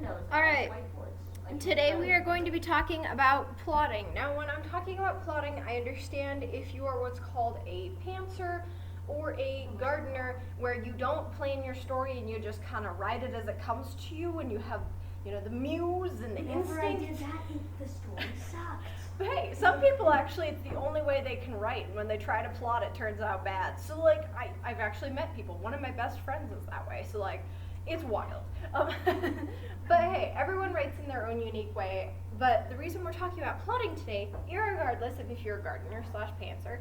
windows. All right. Whiteboards. Like Today we are going to be talking about plotting. Now, when I'm talking about plotting, I understand if you are what's called a pantser or a gardener, where you don't plan your story and you just kind of write it as it comes to you, and you have, the muse and the Whenever I did instinct. that, the story sucked. But hey, some people actually, it's the only way they can write, and when they try to plot, it turns out bad. So, I've actually met people. One of my best friends is that way, so, it's wild. But hey, everyone writes in their own unique way. But the reason we're talking about plotting today, irregardless of if you're a gardener / pantser,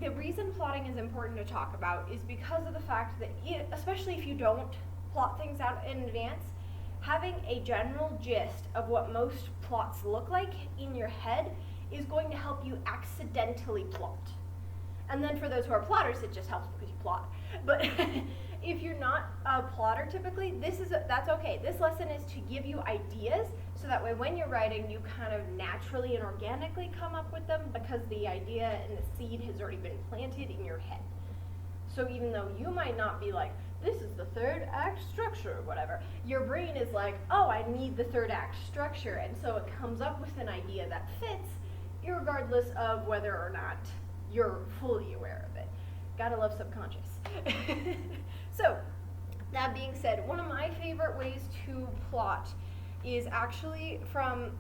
the reason plotting is important to talk about is because of the fact that, especially if you don't plot things out in advance, having a general gist of what most plots look like in your head is going to help you accidentally plot. And then for those who are plotters, it just helps because you plot. But if you're not a plotter typically, that's okay. This lesson is to give you ideas so that way when you're writing, you kind of naturally and organically come up with them because the idea and the seed has already been planted in your head. So even though you might not be like, this is the third act structure or whatever, your brain is like, oh, I need the third act structure. And so it comes up with an idea that fits, irregardless of whether or not you're fully aware of it. Gotta love subconscious. So, that being said, one of my favorite ways to plot is actually from,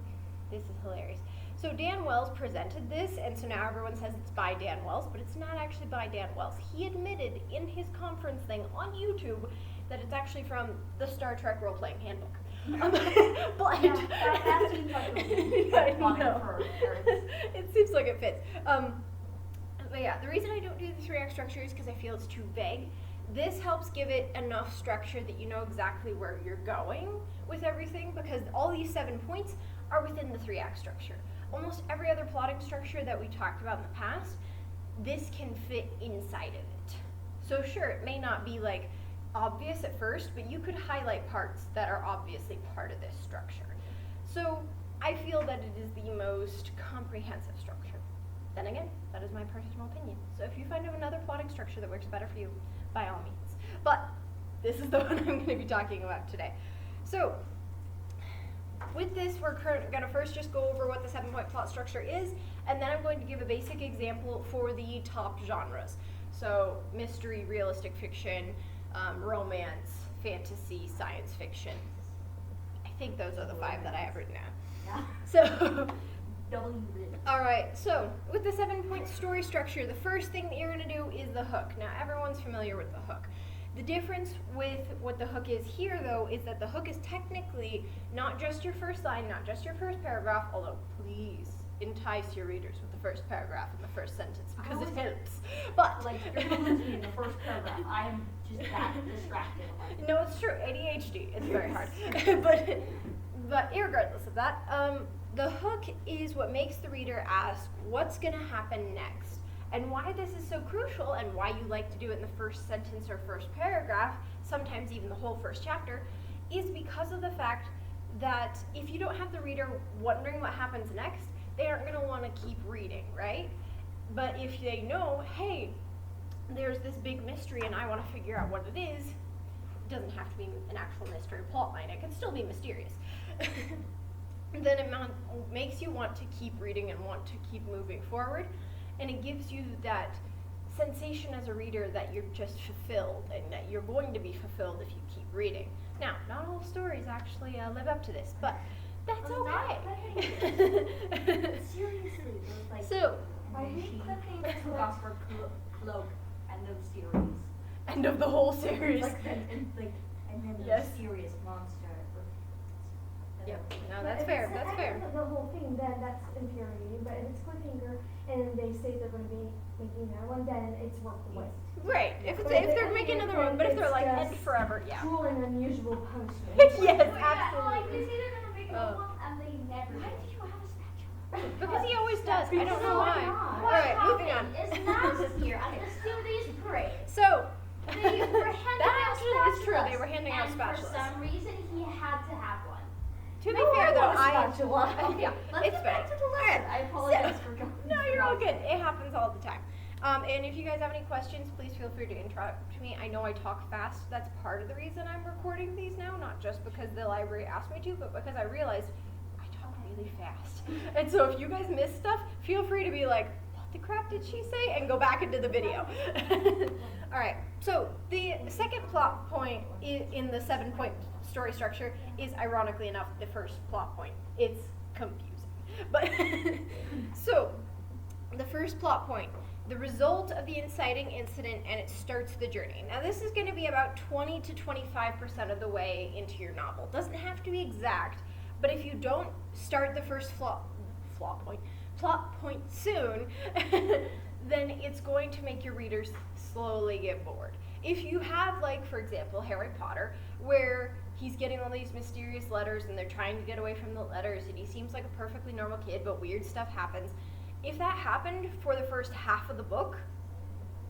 this is hilarious. So Dan Wells presented this, and so now everyone says it's by Dan Wells, but it's not actually by Dan Wells. He admitted in his conference thing on YouTube that it's actually from the Star Trek Role-Playing Handbook. But Yeah, that seems like I know. for It seems like it fits. But yeah, the reason I don't do the 3-act structure is because I feel it's too vague. This helps give it enough structure that you know exactly where you're going with everything, because all these 7 points are within the 3-act structure. Almost every other plotting structure that we talked about in the past, this can fit inside of it. So sure, it may not be obvious at first, but you could highlight parts that are obviously part of this structure. So I feel that it is the most comprehensive structure. Then again, that is my personal opinion. So if you find another plotting structure that works better for you, by all means. But this is the one I'm going to be talking about today. So with this, we're going to first just go over what the 7-point plot structure is, and then I'm going to give a basic example for the top genres. So mystery, realistic fiction, romance, fantasy, science fiction. I think those are the 5 that I have written down. Yeah. So W. alright, so with the 7-point story structure, the first thing that you're going to do is the hook. Now, everyone's familiar with the hook. The difference with what the hook is here, though, is that the hook is technically not just your first line, not just your first paragraph, although please entice your readers with the first paragraph and the first sentence because it helps. But If you're going to lose me in the first paragraph, I am just that distracted. no, it's true. ADHD. It's very hard. but irregardless of that, the hook is what makes the reader ask, what's going to happen next? And why this is so crucial, and why you like to do it in the first sentence or first paragraph, sometimes even the whole first chapter, is because of the fact that if you don't have the reader wondering what happens next, they aren't going to want to keep reading, right? But if they know, hey, there's this big mystery and I want to figure out what it is, it doesn't have to be an actual mystery plot line, it can still be mysterious. Then it makes you want to keep reading and want to keep moving forward, and it gives you that sensation as a reader that you're just fulfilled and that you're going to be fulfilled if you keep reading. Now, not all stories actually live up to this, but that's okay. Seriously, those So, I hate clipping took off her cloak and those series. end of the whole series. And then Yes. the serious monster. Yep. No, But that's if fair. it's That's the fair. end of the whole thing, then that's infuriating. But if it's cliffhanger and they say they're going to be making another one, then it's worth the wait. Right. If But they're making another one, but if they're it's like just end forever, yeah. Cruel and unusual punishment. Yes, Well, yeah, absolutely. they say they're gonna make Oh. one and they never Why do. do you have a spatula? Because he always does. I don't know So why. not. What Alright, moving on. happened is last year at the Students Parade, So, they were handing that out actually is true. They spatulas, were handing out and spatulas. for some reason he had to have one. To be No, fair I though, want a spatula. yeah, Let's it's get back better. to the lesson. I apologize for going. No, you're all good. It happens all the time. And if you guys have any questions, please feel free to interrupt me. I know I talk fast. That's part of the reason I'm recording these now, not just because the library asked me to, but because I realized I talk really fast. And so if you guys miss stuff, feel free to be like, what the crap did she say? And go back into the video. All right, so the second plot point in the 7-point story structure is, ironically enough, the first plot point. It's confusing. But so the first plot point, the result of the inciting incident, and it starts the journey. Now this is going to be about 20 to 25% of the way into your novel. Doesn't have to be exact, but if you don't start the first plot point soon, then it's going to make your readers slowly get bored. If you have, like, for example, Harry Potter, where he's getting all these mysterious letters and they're trying to get away from the letters and he seems like a perfectly normal kid, but weird stuff happens. If that happened for the first half of the book,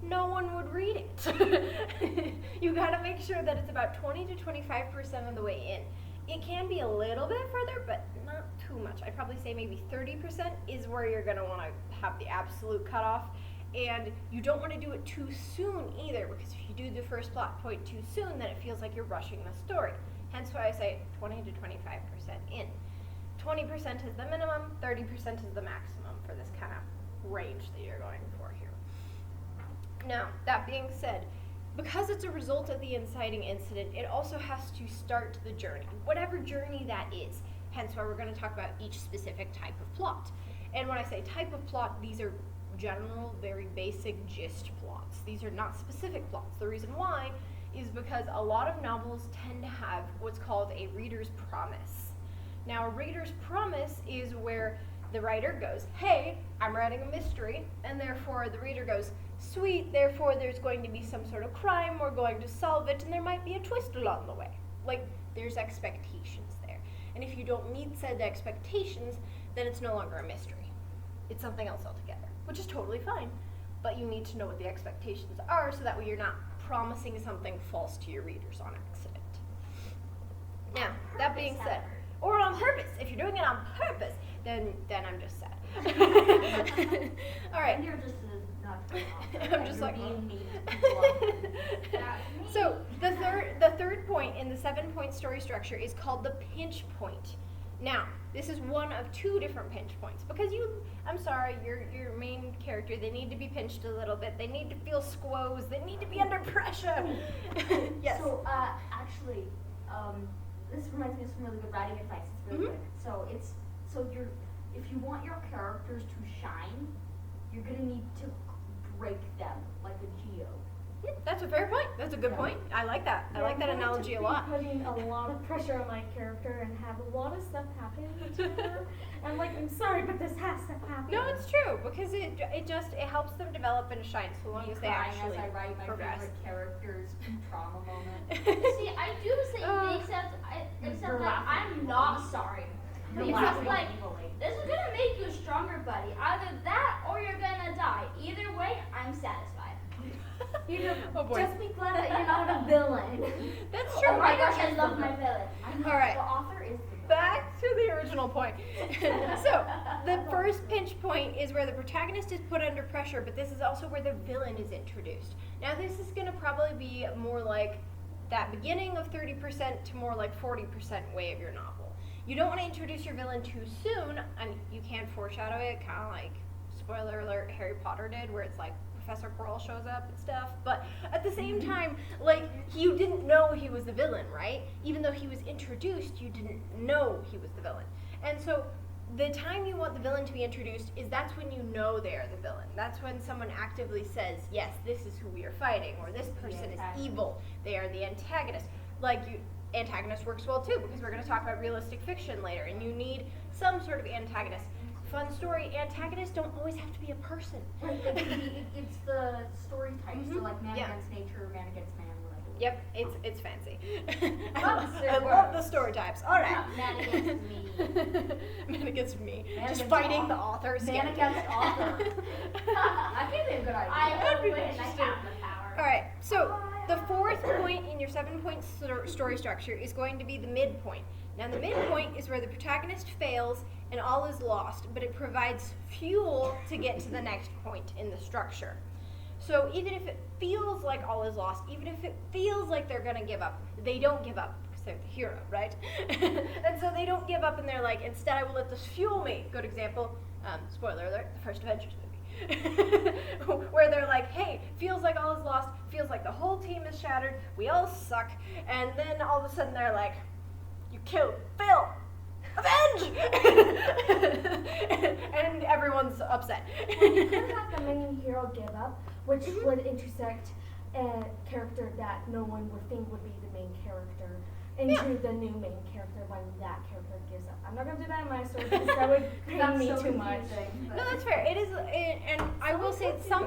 no one would read it. You gotta make sure that it's about 20 to 25% of the way in. It can be a little bit further, but not too much. I'd probably say maybe 30% is where you're gonna wanna have the absolute cutoff. And you don't want to do it too soon either, because if you do the first plot point too soon, then it feels like you're rushing the story. Hence why I say 20 to 25% in. 20% is the minimum, 30% is the maximum for this kind of range that you're going for here. Now, that being said, because it's a result of the inciting incident, it also has to start the journey, whatever journey that is. Hence why we're going to talk about each specific type of plot. And when I say type of plot, these are general, very basic gist plots. These are not specific plots. The reason why is because a lot of novels tend to have what's called a reader's promise. Now, a reader's promise is where the writer goes, hey, I'm writing a mystery, and therefore the reader goes, sweet, therefore there's going to be some sort of crime, we're going to solve it, and there might be a twist along the way. Like, there's expectations there. And if you don't meet said expectations, then it's no longer a mystery. It's something else altogether, which is totally fine. But you need to know what the expectations are so that way you're not promising something false to your readers on accident. Now, that being said, or on purpose. If you're doing it on purpose, then I'm just sad. All right. And you're just not I'm just like, being mean. So the third point in the 7-point story structure is called the pinch point. Now, this is one of 2 different pinch points because your main character, they need to be pinched a little bit. They need to feel squoze. They need to be under pressure. Yes. So, actually, this reminds me of some really good writing advice. It's really good. If you want your characters to shine, you're gonna need to break them like a geode. That's a fair point. That's a good point. I like that. I like that analogy a lot. Putting a lot of pressure on my character and have a lot of stuff happen to her. I'm like, I'm sorry, but this has to happen. No, it's true because it helps them develop and shine so long as they actually as I write my progress. favorite characters trauma moment. See, I do the same thing, except like I'm not sorry. Because like this is gonna make you a stronger buddy. Either that or you're gonna die. Either way, I'm satisfied. Oh boy. Just be glad that you're not a villain. That's true. Oh my gosh, I love my villain. All right. The author is the Back to the original point. So, the first pinch point is where the protagonist is put under pressure, but this is also where the villain is introduced. Now, this is going to probably be more like that beginning of 30% to more like 40% way of your novel. You don't want to introduce your villain too soon, and you can foreshadow it, kind of like, spoiler alert, Harry Potter did, where it's like, Professor Quirrell shows up and stuff, but at the same time, like, you didn't know he was the villain, right? Even though he was introduced, you didn't know he was the villain. And so, the time you want the villain to be introduced is that's when you know they are the villain. That's when someone actively says, yes, this is who we are fighting, or this person is evil, they are the antagonist. Antagonist works well too, because we're going to talk about realistic fiction later, and you need some sort of antagonist. Fun story, antagonists don't always have to be a person. Right, it's the story type, so like man against nature, man against man, whatever. Yep, it's fancy. I love the story types. All right. Man against me. Man against me. Man Just against fighting the author. author. Man against author. That could be a good idea. I That'd be will win. I interesting. have the power. All right, so the fourth point in your 7-point story structure is going to be the midpoint. Now, the midpoint is where the protagonist fails and all is lost, but it provides fuel to get to the next point in the structure. So even if it feels like all is lost, even if it feels like they're gonna give up, they don't give up because they're the hero, right? And so they don't give up, and they're like, instead I will let this fuel me. Good example, spoiler alert, the first Avengers movie. Where they're like, hey, feels like all is lost, feels like the whole team is shattered, we all suck, and then all of a sudden they're like, you killed Phil! Avenge! And everyone's upset. Well, you could have the main hero give up, which would intersect a character that no one would think would be the main character into the new main character when that character gives up. I'm not gonna do that in my story because that would pain me too much. No, that's fair. It is, and I will say some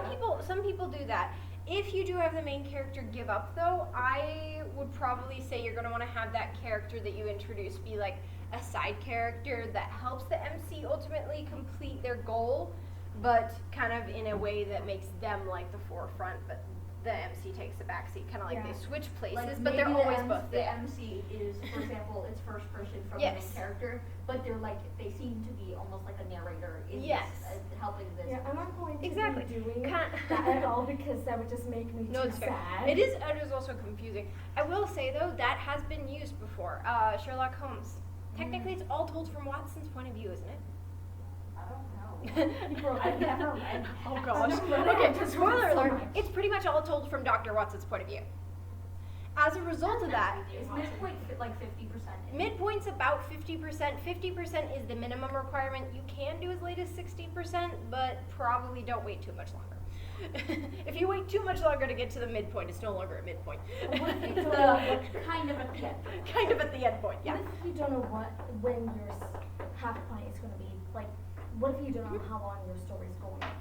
people do that. If you do have the main character give up, though, I would probably say you're gonna want to have that character that you introduce be like a side character that helps the MC ultimately complete their goal, but kind of in a way that makes them like the forefront, but the MC takes the backseat, kind of like they switch places, Like but they're maybe always both the there. MC is, for example, it's first person from Yes. the main character, but they're like, they seem to be almost like a narrator in Yes. this, helping this. Yeah, I'm not going to Exactly. be doing Kind- that at all because that would just make me No, too it's fair. sad. It is also confusing. I will say though, that has been used before. Sherlock Holmes. Technically, it's all told from Watson's point of view, isn't it? I don't know. I've never read. Oh I've gosh. never read it. Okay, I've just spoiler read so alert. much. It's pretty much all told from Dr. Watson's point of view. As a result of that, Is midpoint like 50%? midpoint's about 50%. 50% is the minimum requirement. You can do as late as 60%, but probably don't wait too much longer. If you wait too much longer to get to the midpoint, it's no longer a midpoint. It's kind of at the end. Kind of at the end point, yeah. What if you don't know when your half point is going to be? Like, what if you don't know how long your story is going to be?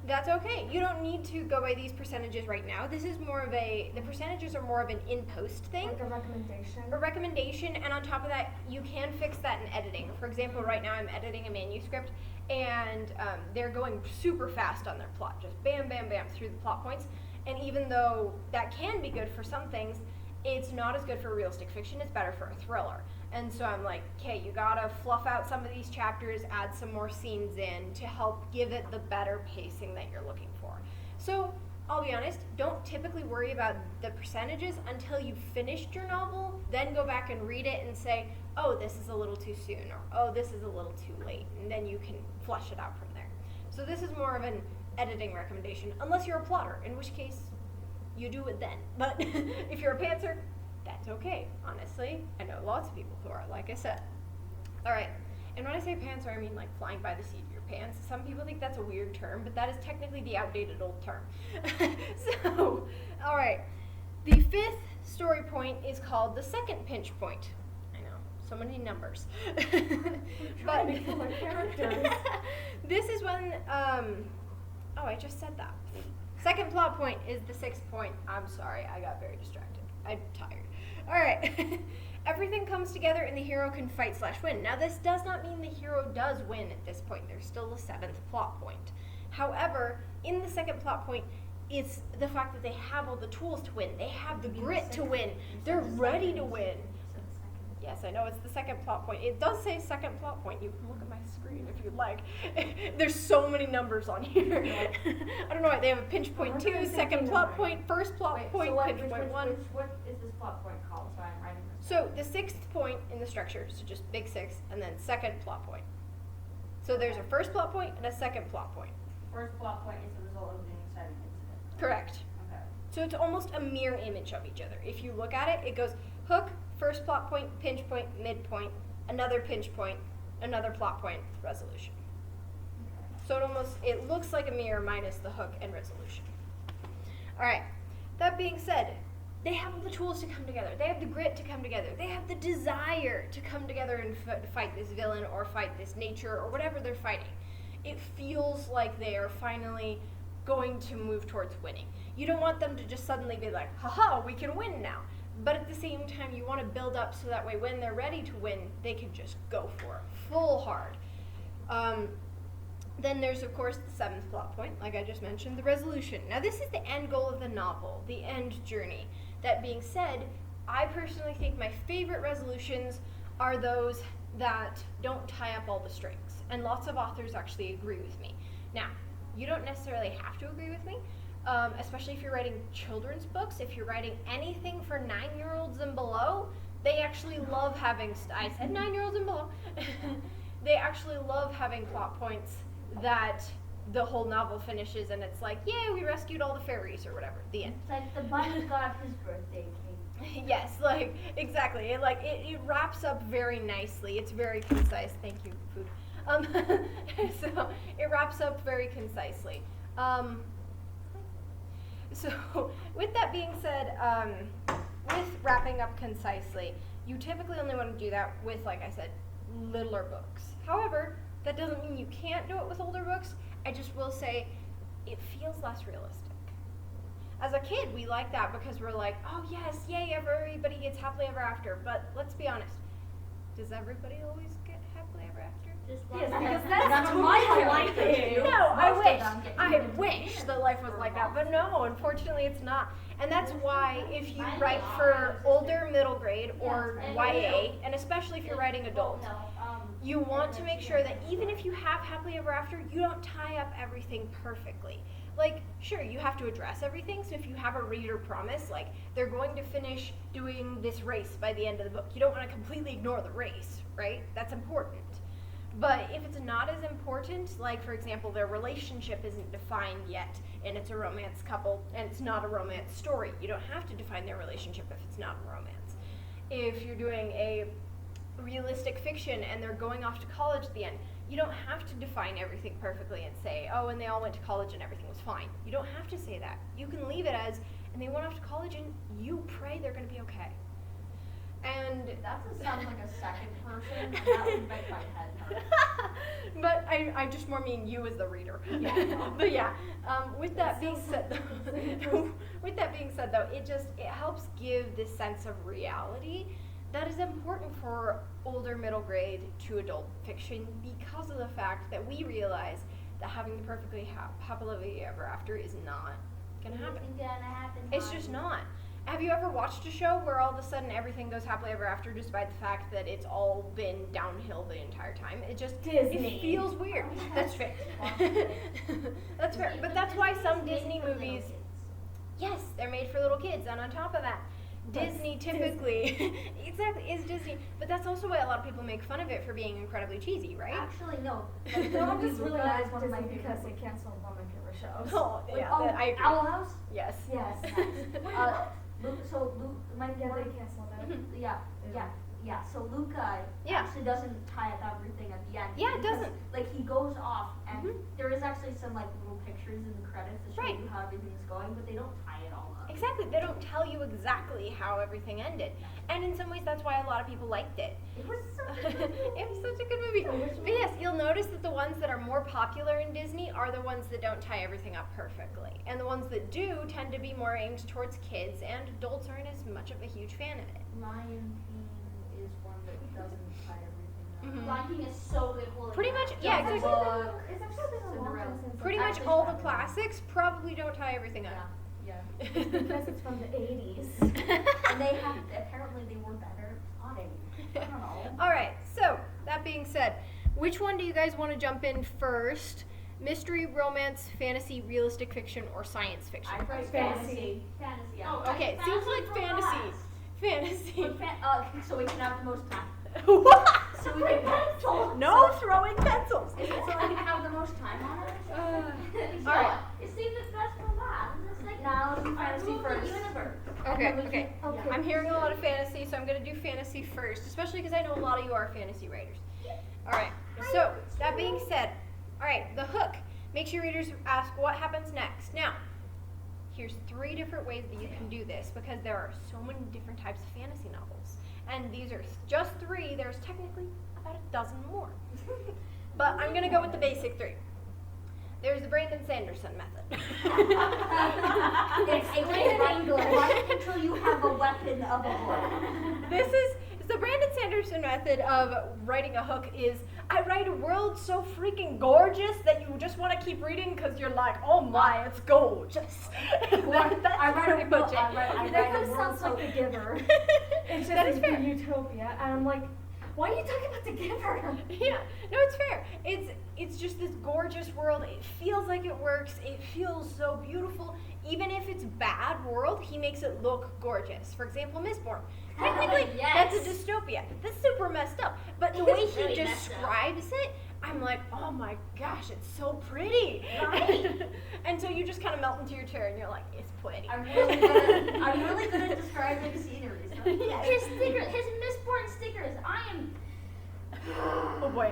That's okay. You don't need to go by these percentages right now. This is more of the percentages are more of an in-post thing. Like a recommendation? A recommendation, and on top of that, you can fix that in editing. For example, right now I'm editing a manuscript, and they're going super fast on their plot, just bam, bam, bam through the plot points. And even though that can be good for some things, it's not as good for realistic fiction. It's better for a thriller. And so I'm like, okay, you gotta fluff out some of these chapters, add some more scenes in to help give it the better pacing that you're looking for. So I'll be honest, don't typically worry about the percentages until you've finished your novel, then go back and read it and say, oh, this is a little too soon, or oh, this is a little too late, and then you can flesh it out from there. So this is more of an editing recommendation, unless you're a plotter, in which case you do it then. But if you're a pantser, that's okay, honestly. I know lots of people who are, like I said. All right, and when I say pantser, I mean like flying by the seat of your pants. Some people think that's a weird term, but that is technically the outdated old term. So, all right, the fifth story point is called the second pinch point. I know, so many numbers. Trying to kill my characters. This is when, oh, I just said that. Second plot point is the sixth point. I'm sorry, I got very distracted. I'm tired. All right. Everything comes together and the hero can fight/win. Now, this does not mean the hero does win at this point. There's still a seventh plot point. However, in the second plot point, it's the fact that they have all the tools to win. They have the grit to win. They're ready to win. Yes, I know, it's the second plot point. It does say second plot point. You can look at my screen if you'd like. There's so many numbers on here. I don't know why. They have a pinch point 2, second plot point, first plot point, pinch point 1. What is this plot point called? So I'm writing this. So the sixth point in the structure, so just big 6, and then second plot point. So there's a first plot point and a second plot point. First plot point is the result of an exciting incident. Correct. Okay. So it's almost a mirror image of each other. If you look at it, it goes hook, first plot point, pinch point, midpoint, another pinch point, another plot point, resolution. So it looks like a mirror minus the hook and resolution. All right. That being said, they have all the tools to come together. They have the grit to come together. They have the desire to come together and fight this villain or fight this nature or whatever they're fighting. It feels like they are finally going to move towards winning. You don't want them to just suddenly be like, haha, we can win now. But at the same time, you want to build up so that way when they're ready to win, they can just go for it, full hard. Then there's, of course, the seventh plot point, like I just mentioned, the resolution. Now, this is the end goal of the novel, the end journey. That being said, I personally think my favorite resolutions are those that don't tie up all the strings. And lots of authors actually agree with me. Now, you don't necessarily have to agree with me. especially if you're writing children's books, if you're writing anything for 9-year-olds and below, they actually love having, I said 9-year-olds and below, they actually love having plot points that the whole novel finishes and it's like, yay, we rescued all the fairies or whatever, the end. It's like the bunny got his birthday cake. Yes, like, exactly. It wraps up very nicely. It's very concise. Thank you, food. So it wraps up very concisely. So with that being said, with wrapping up concisely, you typically only want to do that with, like I said, littler books. However, that doesn't mean you can't do it with older books. I just will say it feels less realistic. As a kid, we like that because we're like, oh yes, yay, everybody gets happily ever after. But let's be honest, does everybody always get happily ever after? Just Yes, one. because that's totally my how life is. No, Most I of wish. them get I even wish to that life was like that, but no, unfortunately it's not. And that's why if you write Mine for is. older middle grade or Yes, and YA, and especially if you're writing adult, No, you want to make sure that even if you have happily ever after, you don't tie up everything perfectly. Like, sure, you have to address everything, so if you have a reader promise, like, they're going to finish doing this race by the end of the book, you don't want to completely ignore the race, right? That's important. But if it's not as important, like, for example, their relationship isn't defined yet, and it's a romance couple, and it's not a romance story, you don't have to define their relationship if it's not a romance. If you're doing a realistic fiction and they're going off to college at the end, you don't have to define everything perfectly and say, oh, and they all went to college and everything was fine. You don't have to say that. You can leave it as, and they went off to college and you pray they're going to be okay. And That sounds like a second person, and that would make my head hurt. but I just more mean you as the reader. Yeah. But yeah, with that being said, though, it helps give this sense of reality that is important for older middle grade to adult fiction because of the fact that we realize that having the perfectly happily ever after is not gonna happen. It's just not. Have you ever watched a show where all of a sudden everything goes happily ever after despite the fact that it's all been downhill the entire time? It just Disney. It feels weird. That's fair. That's fair. But that's why some Disney movies, yes, they're made for little kids, and on top of that, Disney typically exactly is Disney. But that's also why a lot of people make fun of it for being incredibly cheesy, right? Actually, no. No, I'm just really Luca mad is one of my Disney because favorite they canceled one of my favorite shows. Oh, Like, yeah, oh, I agree. Owl House? Yes. Yes. My Yeah, one, they canceled it. Mhm. yeah. So Luca Yeah. actually doesn't tie up everything at the end. Yeah, it because, doesn't. Like he goes off, and Mhm. there is actually some like little pictures in the credits that show Right. you how everything's going, but they don't tie it all up. Exactly. They don't tell you exactly how everything ended. And in some ways that's why a lot of people liked it. It was such a good movie. It was such a good movie. But yes, you'll notice that the ones that are more popular in Disney are the ones that don't tie everything up perfectly. And the ones that do tend to be more aimed towards kids, and adults aren't as much of a huge fan of it. Lion King is one that doesn't tie everything up. Mhm. Lion King is so good. Holy Pretty crap. much, yeah, Jungle exactly. Book, It's actually been a long Cinderella. time since Pretty I've much Actually, all the probably. classics probably don't tie everything up. Yeah. because it's from the 80s. And they have apparently they were better at plotting. I don't know. All right, so that being said, which one do you guys want to jump in first? Mystery, romance, fantasy, realistic fiction, or science fiction? I write Fantasy. Fantasy. Yeah. Oh, Okay, I seems found like it for fantasy. last. Fantasy. But so we can have the most time. What? So we can pencils. No throwing pencils. So we can have the most time on it. Yeah. All right. You saved the best for last. It's like Now let's do our fantasy movie first. universe. Okay, And then we okay. can- Okay. I'm hearing a lot of fantasy, so I'm going to do fantasy first, especially because I know a lot of you are fantasy writers. All right, so that being said, all right, the hook makes your readers ask what happens next. Now, here's 3 different ways that you can do this because there are so many different types of fantasy novels. And these are just 3, there's technically about a dozen more. But I'm going to go with the basic 3. There's the Brandon Sanderson method. Explain in English. Write until you have a weapon of a book. This is the Brandon Sanderson method of writing a hook is I write a world so freaking gorgeous that you just want to keep reading because you're like, oh my, it's gorgeous. That's I write pretty a much book. it. I That write kind a of world sounds so like The Giver. It's just That is like fair. the utopia, and I'm like, why are you talking about The Giver? Yeah, no, it's fair. It's just this gorgeous world. It feels like it works. It feels so beautiful. even if it's bad world, he makes it look gorgeous. For example, Mistborn. Technically, Yes. that's a dystopia. That's super messed up. But the way It's he really messed up. describes it, I'm like, oh my gosh, it's so pretty. Right. And so you just kind of melt into your chair and you're like, it's pretty. I'm really good at describing sceneries. Yes. His stickers, his Mistborn stickers. I am. Oh boy.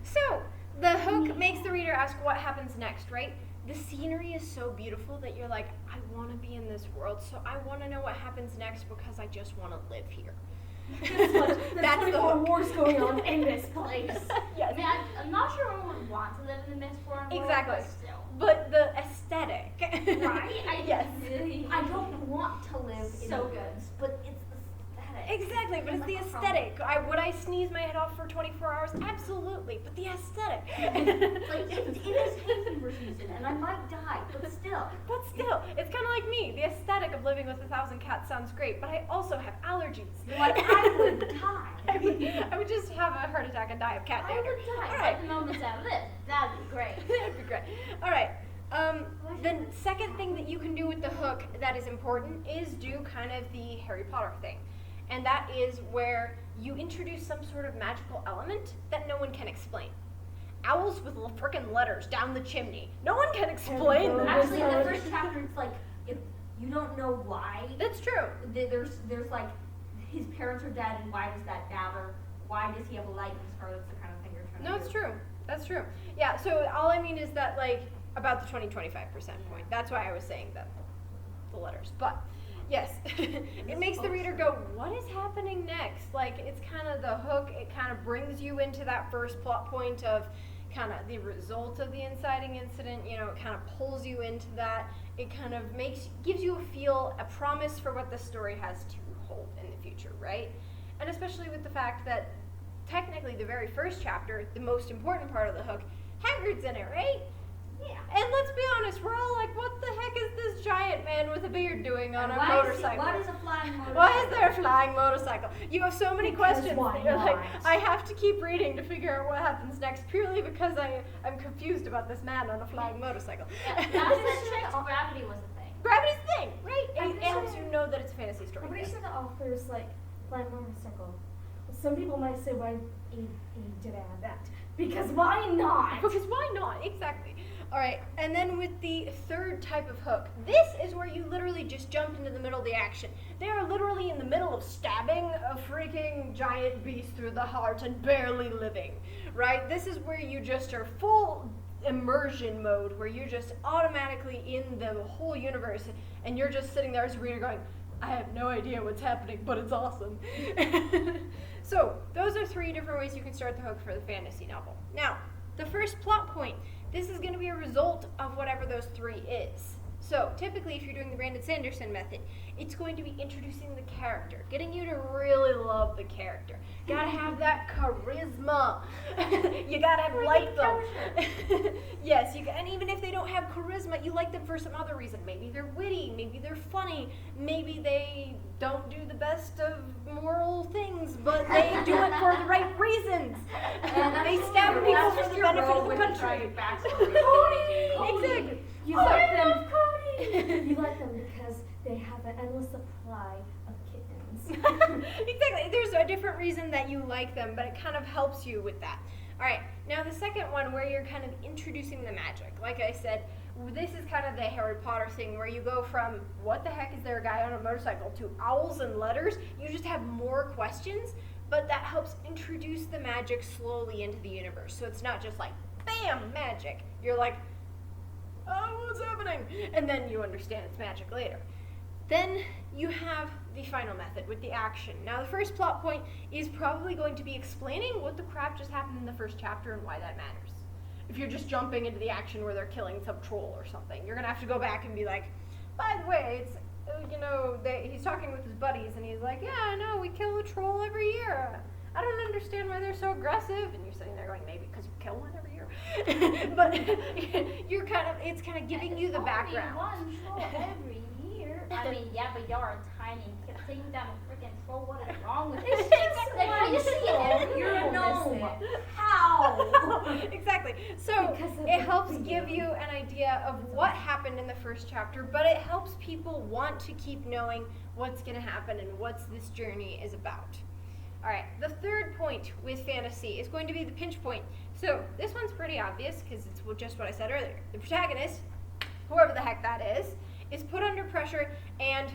So, the hook makes the reader ask what happens next, right? The scenery is so beautiful that you're like, I want to be in this world, so I want to know what happens next because I just want to live here. There's That's the 24 hook. wars going on in this place. Yes. I mean, I'm not sure anyone would want to live in the Mistborn world, Exactly. but still. But the aesthetic. Right? Yes. I don't want to live in So the good. woods, but it's aesthetic. Exactly, but it's the aesthetic. Would I sneeze my head off for 24 hours? Absolutely, but the aesthetic. Like it is fever season, and I might die, but still. But still, it's kind of like me. The aesthetic of living with 1,000 cats sounds great, but I also have allergies. Like I would die. I would just have a heart attack and die of cat I dander. would die. All right. At the moments I live, that'd be great. That'd be great. All right. The second thing that you can do with the hook that is important is do kind of the Harry Potter thing. And that is where you introduce some sort of magical element that no one can explain. Owls with frickin' letters down the chimney. No one can explain that. Actually, in the first chapter, it's like if you don't know why. That's true. There's like his parents are dead, and why does that matter? Why does he have a lightning scar? That's the kind of thing you're trying No, to it's do. true. That's true. Yeah, so all I mean is that, like, about the 20-25% point. That's why I was saying that, the letters. But, yes, it makes the reader go, what is happening next? Like, it's kind of the hook. It kind of brings you into that first plot point of kind of the result of the inciting incident. You know, it kind of pulls you into that. It kind of gives you a feel, a promise for what the story has to hold in the future, right? And especially with the fact that technically the very first chapter, the most important part of the hook, Hagrid's in it, right? Yeah. And let's be honest, we're all like, what the heck is this giant man with a beard doing on And a why motorcycle? What is a flying motorcycle? Why is there a flying motorcycle? You have so many Because questions. why that you're like, not? I have to keep reading to figure out what happens next, purely because I'm confused about this man on a flying motorcycle. Last I checked, gravity was a thing. Gravity's thing, right? I'm It pretty helps sure- you know that it's a fantasy story. I'm pretty Yes. sure the author's like flying motorcycle. Some people might say why he did add that. Because why not? Because why not? Exactly. All right, and then with the third type of hook, this is where you literally just jump into the middle of the action. They are literally in the middle of stabbing a freaking giant beast through the heart and barely living, right? This is where you just are full immersion mode, where you're just automatically in the whole universe, and you're just sitting there as a reader going, I have no idea what's happening, but it's awesome. So, those are 3 different ways you can start the hook for the fantasy novel. Now, the first plot point, this is going to be a result of whatever those 3 is. So, typically, if you're doing the Brandon Sanderson method, it's going to be introducing the character, getting you to really love the character. Gotta have that charisma. You gotta like them. Yes, and even if they don't have charisma, you like them for some other reason. Maybe they're witty, maybe they're funny, maybe they don't do the best of moral things, but they do it for the right reasons. They stab people for the benefit of the country. Exactly. You like them. You like them because they have an endless supply of kittens. Exactly. There's a different reason that you like them, but it kind of helps you with that. All right. Now the second one, where you're kind of introducing the magic. Like I said, this is kind of the Harry Potter thing, where you go from what the heck is there a guy on a motorcycle to owls and letters. You just have more questions, but that helps introduce the magic slowly into the universe. So it's not just like, bam, magic. You're like, oh, what's happening? And then you understand it's magic later. Then you have the final method with the action. Now the first plot point is probably going to be explaining what the crap just happened in the first chapter and why that matters. If you're just jumping into the action where they're killing some troll or something, you're gonna have to go back and be like, by the way, it's, he's talking with his buddies and he's like, yeah, I know, we kill a troll every year. I don't understand why they're so aggressive. And you're sitting there going, maybe because we kill one every year. But it's kind of giving you the background. Only one troll every year. I mean, yeah, but y'all are tiny. Taking down a freaking troll. What is wrong with It's this? just Like, why you see it. you You're a will gnome. miss it. How? Exactly. So Because of it the helps helps give you an idea of what happened in the first chapter, but it helps people want to keep knowing what's going to happen and what this journey is about. All right, the third point with fantasy is going to be the pinch point. So this one's pretty obvious because it's just what I said earlier. The protagonist, whoever the heck that is put under pressure and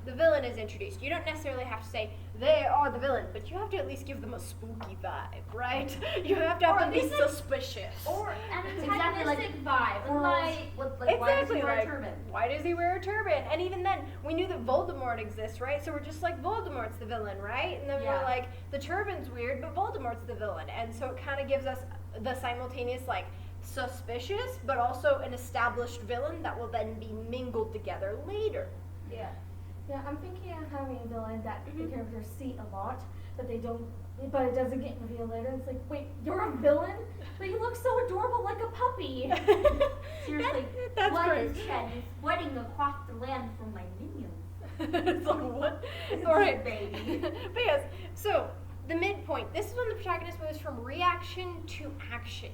the villain is introduced. You don't necessarily have to say they are the villain, but you have to at least give them a spooky vibe, right? You have to have them be suspicious. Or an Exactly, like, antagonistic vibe. Or Like, why does he wear a turban? Why does he wear a turban? And even then, we knew that Voldemort exists, right? So we're just like, Voldemort's the villain, right? And then we're Yeah. like, the turban's weird, but Voldemort's the villain. And so it kind of gives us the simultaneous, like, suspicious, but also an established villain that will then be mingled together later. yeah. Yeah, I'm thinking of having a villain that the characters see a lot, but it doesn't get revealed later. It's like, wait, you're a villain? But you look so adorable like a puppy. Seriously, That's blood great. is shed, is sweating across the land from my minions. It's like, what? All right. Baby. But yes, so the midpoint. This is when the protagonist moves from reaction to action.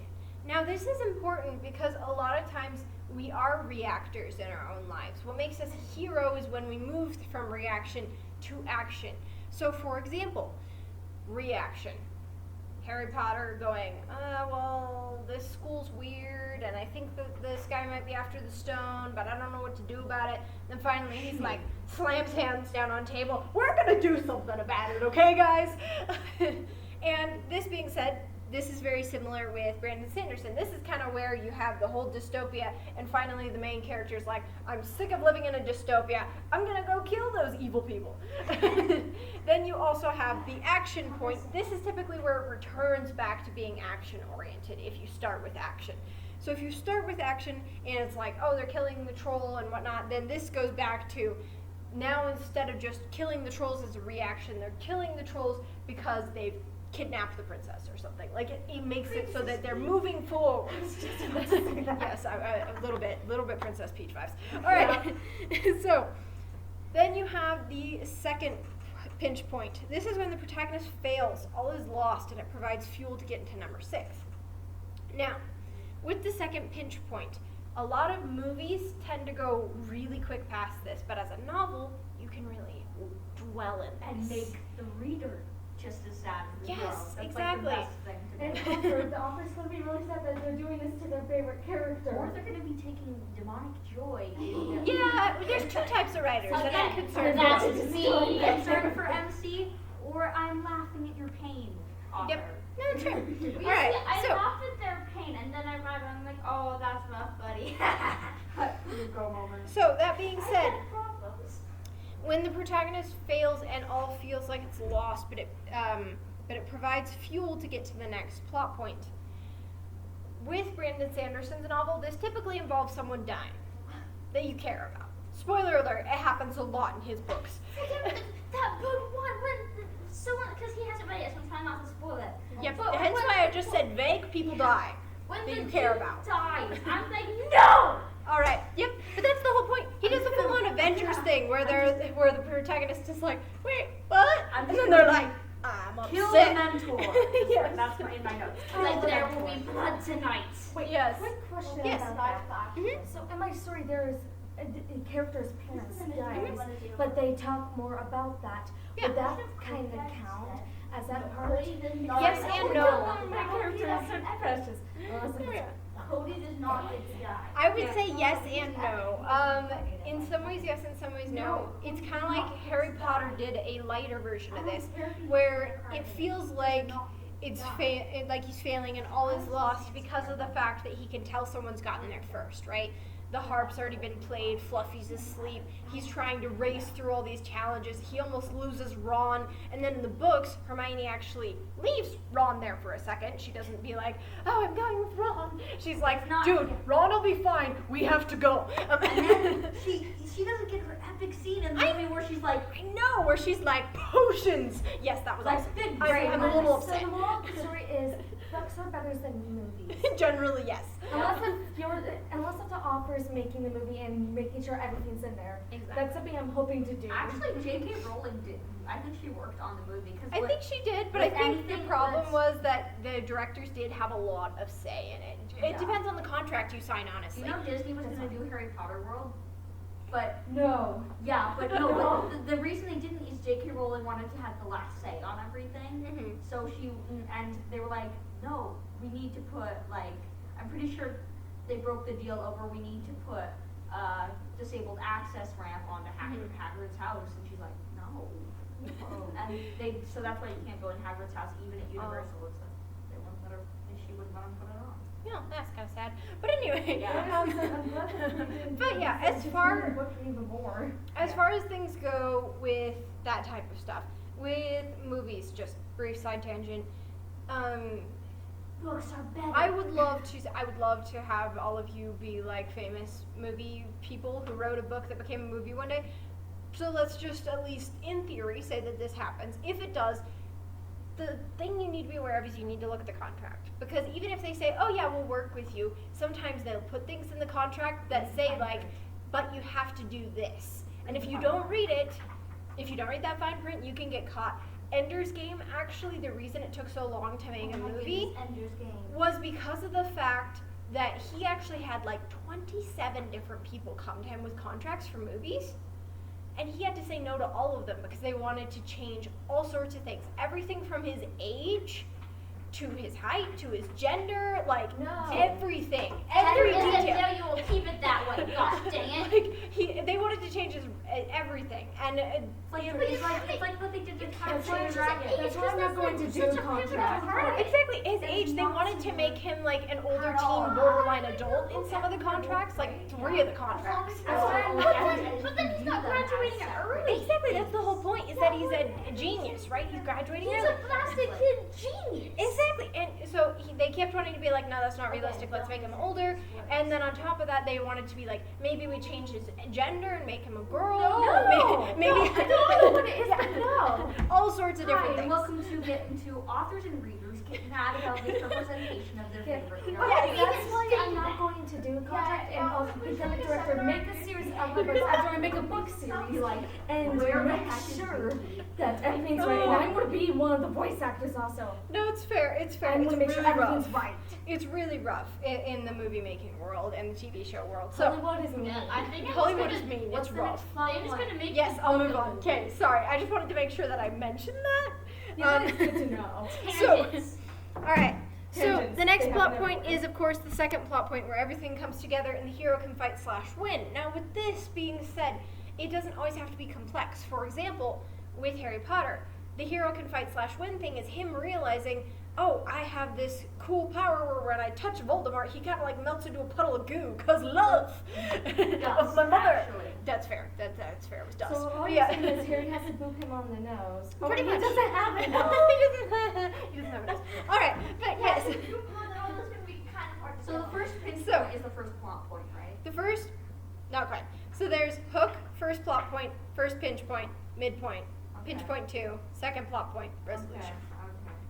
Now, this is important because a lot of times we are reactors in our own lives. What makes us a hero is when we move from reaction to action. So, for example, reaction. Harry Potter going, well, this school's weird, and I think that this guy might be after the stone, but I don't know what to do about it. Then finally he's like, slams hands down on table, we're gonna do something about it, okay, guys? And this being said, this is very similar with Brandon Sanderson. This is kind of where you have the whole dystopia, and finally the main character's like, I'm sick of living in a dystopia. I'm gonna go kill those evil people. Then you also have the action point. This is typically where it returns back to being action-oriented if you start with action. So if you start with action and it's like, oh, they're killing the troll and whatnot, then this goes back to now instead of just killing the trolls as a reaction, they're killing the trolls because they've kidnap the princess or something. Like it makes it so that they're moving forward. Yes, a little bit Princess Peach vibes. All right. So then you have the second pinch point. This is when the protagonist fails, all is lost, and it provides fuel to get into number 6. Now, with the second pinch point, a lot of movies tend to go really quick past this, but as a novel, you can really dwell in this. And make the reader just as sad as the Yes, hero. That's exactly. Like the best thing to And do. the author's going to be really sad that they're doing this to their favorite character. Or they're going to be taking demonic joy in Yeah, there's two types of writers, and I'm concerned. That's about. me. concern for MC, or I'm laughing at your pain. Author. Yep. No, true. You All right, see, I so laughed at their pain, and then I read it, I'm like, oh, that's rough, buddy. Go moment. so that being I said, had problems. when the protagonist fails and all feels like it's lost, but it provides fuel to get to the next plot point. With Brandon Sanderson's novel, this typically involves someone dying that you care about. Spoiler alert, it happens a lot in his books. That book one, when someone, because he hasn't read it, so I'm trying not to spoil it. Yep, But hence when- why I just said vague people die. When that the you care dude about. dies, I'm like, no! All right. Yep. But that's the whole point. He does the full-on Avengers thing where where the protagonist is like, wait, what? And then they're like, I'm upset. Kill the mentor. Yes. That's in my notes. Like, there will be blood tonight. Wait, Yes. quick question Yes. about that. Mhm. So in my story, there is a character's parents dies, Mhm. but they talk more about that. Yeah. Would that kind of count as that part? Cody does not. Yes and no. My character is so precious. Cody does not get to die. I would say yes and no. In some ways yes, in some ways no. It's kind of like Harry Potter did a lighter version of this, where it feels like like he's failing and all is lost because of the fact that he can tell someone's gotten there first, right? The harp's already been played, Fluffy's asleep, he's trying to race through all these challenges, he almost loses Ron, and then in the books, Hermione actually leaves Ron there for a second. She doesn't be like, oh, I'm going with Ron. She's like, dude, Ron will be fine, we have to go. And then she doesn't get her epic scene in the movie where she's like, I know, where she's like, potions! Yes, that was like awesome. big I'm brain. a little So upset. the moral of the story is books are better than movies. Generally, yes. Unless if the author is making the movie and making sure everything's in there. Exactly. That's something I'm hoping to do. Actually, J.K. Rowling did. I think she worked on the movie. I think she did, but I with think the anything problem that's- was that the directors did have a lot of say in it. It Yeah. depends on the contract you sign, honestly. You know Disney was going to do Harry Potter World? But, No. yeah, but no, but the reason they didn't is J.K. Rowling wanted to have the last say on everything. Mhm. So and they were like, no, we need to put, like, I'm pretty sure they broke the deal over we need to put disabled access ramp onto Hagrid's house. And she's like, no. And so that's why you can't go in Hagrid's house even at Universal. It's like, they wouldn't let her, she wouldn't let them put it on. Yeah, that's kind of sad. But anyway, Yeah. I'm glad that they didn't but do yeah, this. as It's far- made the book even more. as far as things go with that type of stuff, with movies, just brief side tangent. Books are better. I would love to have all of you be like famous movie people who wrote a book that became a movie one day. So let's just at least in theory say that this happens. If it does, the thing you need to be aware of is you need to look at the contract. Because even if they say, oh yeah, we'll work with you, sometimes they'll put things in the contract that say like, but you have to do this. And if you don't read it, if you don't read that fine print, you can get caught. Ender's Game, actually the reason it took so long to make a movie Ender's Game. was because of the fact that he actually had like 27 different people come to him with contracts for movies. And he had to say no to all of them because they wanted to change all sorts of things. Everything from his age to his height to his gender, like No. everything. Every And detail. there you will keep it that way. Gosh dang it. Like they wanted to change his everything. And It's like what they did with How to That's Train why Your Dragon. that's why I'm not going to do a contract. exactly, his age, they wanted to make him like an older teen, borderline adult in some of the contracts, like 3 of the contracts. That's why I'm But then he's not graduating early. Exactly, that's the whole point, is that he's a genius, right? He's graduating He's early. a plastic kid genius. Exactly, and so they kept wanting to be like, no, that's not realistic, let's make him older. And then on top of that, they wanted to be like, maybe we change his gender and make him a girl. No. Maybe I don't know what it is, but no. all sorts of Hi, different and things. welcome to Get Into Authors and Readers Get Mad About this representation of their favorite Yeah, character. that's why I'm not going to do a contract and I'll become a director, make a series of books after I make a book series, and make sure that everything's right. And I'm going to be one of the voice actors also. No, it's fair. It's fair. I'm It's going to make really sure everything's rough. right. It's really rough in the movie making world and the TV show world. So Hollywood is mean. I think Hollywood is mean. What's It's the rough. next plot They're just point? gonna make Yes, I'll move on. Okay, sorry. I just wanted to make sure that I mentioned that. Yeah, but it's good to know. tangents. All right. So Tangents. the next They plot happen point everywhere. is, of course, the second plot point where everything comes together and the hero can fight / win. Now, with this being said, it doesn't always have to be complex. For example, with Harry Potter, the hero can fight / win thing is him realizing, oh, I have this cool power where when I touch Voldemort, he kind of like melts into a puddle of goo, cause love of my mother. Actually. That's fair. That's fair. It was dust. So all But you're saying is Harry has to boop him on the nose. Pretty He much. doesn't have it. he doesn't have a nose. All right, but yes. So the first pinch So- point is the first plot point, right? The first, not quite. So there's hook, first plot point, first pinch point, midpoint, pinch Okay. point 2, second plot point, resolution.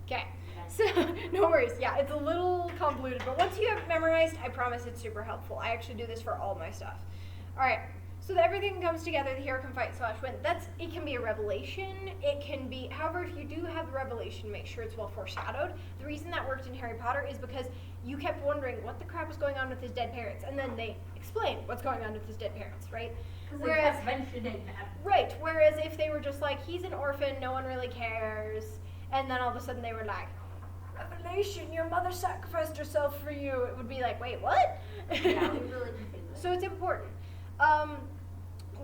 Okay. Okay. So no worries. Yeah, it's a little convoluted, but once you have it memorized, I promise it's super helpful. I actually do this for all my stuff. All right. So that everything comes together, the hero can fight / win. It can be a revelation. It can be, however, if you do have the revelation, make sure it's well foreshadowed. The reason that worked in Harry Potter is because you kept wondering what the crap was going on with his dead parents, and then they explain what's going on with his dead parents, right? Because Whereas- they kept mentioning that. Right. Whereas if they were just like, he's an orphan, no one really cares, and then all of a sudden they were like, revelation, your mother sacrificed herself for you, it would be like, wait, what? Yeah, we really confused it. So it's important.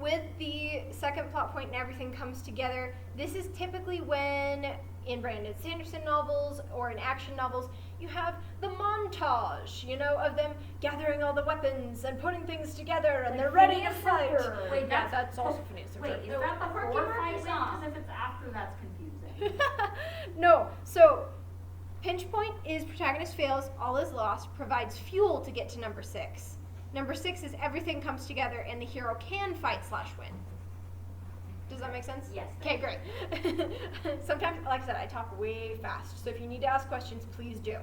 With the second plot point and everything comes together, this is typically when, in Brandon Sanderson novels or in action novels, you have the montage, of them gathering all the weapons and putting things together and they're ready to fight. Wait, Yeah, that's also Phineas and Wait, Ferb. is that the Herky before Murky fight song? Because if it's after, that's confusing. No, so pinch point is protagonist fails, all is lost, provides fuel to get to number 6. Number 6 is everything comes together and the hero can fight / win. Does that make sense? Yes. Okay, great. Sometimes, like I said, I talk way fast, so if you need to ask questions, please do.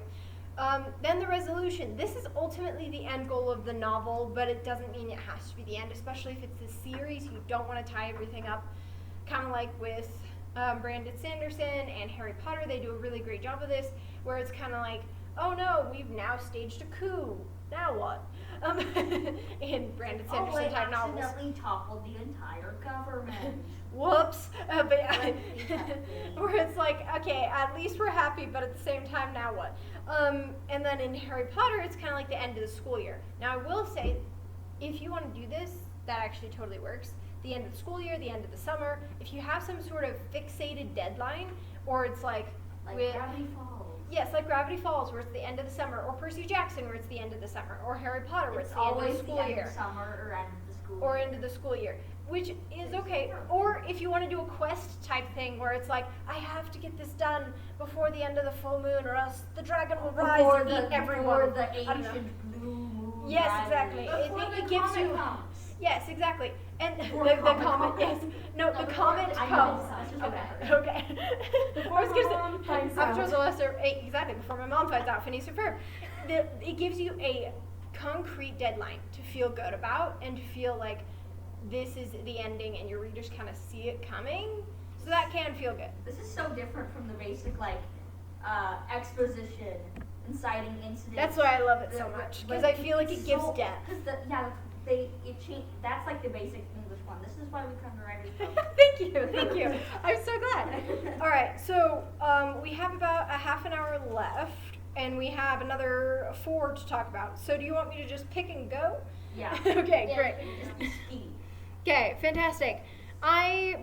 Then the resolution. This is ultimately the end goal of the novel, but it doesn't mean it has to be the end, especially if it's a series. You don't want to tie everything up. Kind of like with Brandon Sanderson and Harry Potter, they do a really great job of this, where it's kind of like, oh no, we've now staged a coup. Now what? In Brandon Sanderson type novels. Accidentally toppled the entire government. Whoops. But yeah, where it's like, okay, at least we're happy, but at the same time, now what? And then in Harry Potter, it's kind of like the end of the school year. Now, I will say, if you want to do this, that actually totally works. The end of the school year, the end of the summer. If you have some sort of fixated deadline, or it's like Gravity Falls. Yes, like Gravity Falls, where it's the end of the summer, or Percy Jackson, where it's the end of the summer, or Harry Potter, where it's the end of the school year. End of summer or end of the school Or year. end of the school year, which is okay. Or if you want to do a quest type thing where it's like, I have to get this done before the end of the full moon, or else the dragon will rise and eat everyone. Before the I don't know. ancient blue moon. Yes, rises. exactly. Before It the gives comet you. comes. Yes, exactly. And Before the comet comet, yes. comes. No, the comet I comes. know, that's just Okay. Okay. Before I was gonna my mom finds say, after out. the lesser, exactly, before my mom finds out Phineas and Ferb. It gives you a concrete deadline to feel good about and to feel like this is the ending and your readers kind of see it coming. So that can feel good. This is so different from the basic exposition, inciting incident. That's why I love it so much, because I feel like it gives depth. That's like the basic English one. This is why we come to writers. Thank you. I'm so glad. All right, so we have about a half an hour left, and we have another 4 to talk about. So do you want me to just pick and go? Yeah. Okay, Yeah. great. Just be speedy. Okay, fantastic.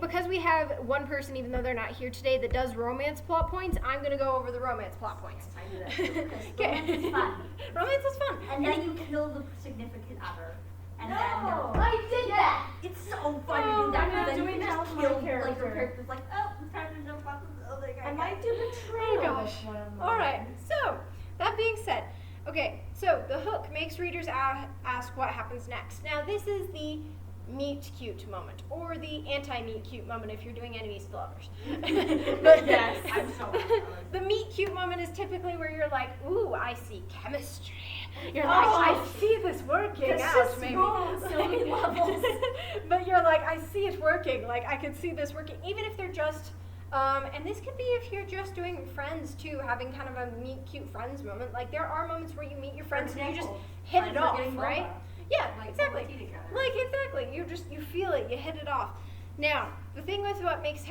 Because we have one person, even though they're not here today, that does romance plot points, I'm going to go over the romance plot points. I do that too, because Okay. romance is fun. Romance is fun. And then you kill the significant other. And then I did that. it's so fun to No, do that. I'm not because then doing you that just with my kill character. like your character's like, oh, it's time to jump off the other guy. I might do Oh betrayal. gosh. with one of All right. mine. So, that being said, okay, so the hook makes readers ask what happens next. Now, this is the meet cute moment, or the anti-meet cute moment if you're doing enemies to lovers. But Yes, I'm so the meet cute moment is typically where you're like, ooh, I see chemistry. You're Oh, like, I see this working This out, just maybe. rules so many levels. But you're like, I see it working. Like, I could see this working, even if they're just. And this could be if you're just doing friends too, having kind of a meet cute friends moment. Like, there are moments where you meet your friends and you just hit it off, right? Yeah, Like, exactly. tea together. Like, exactly. You feel it, you hit it off. Now, the thing with what makes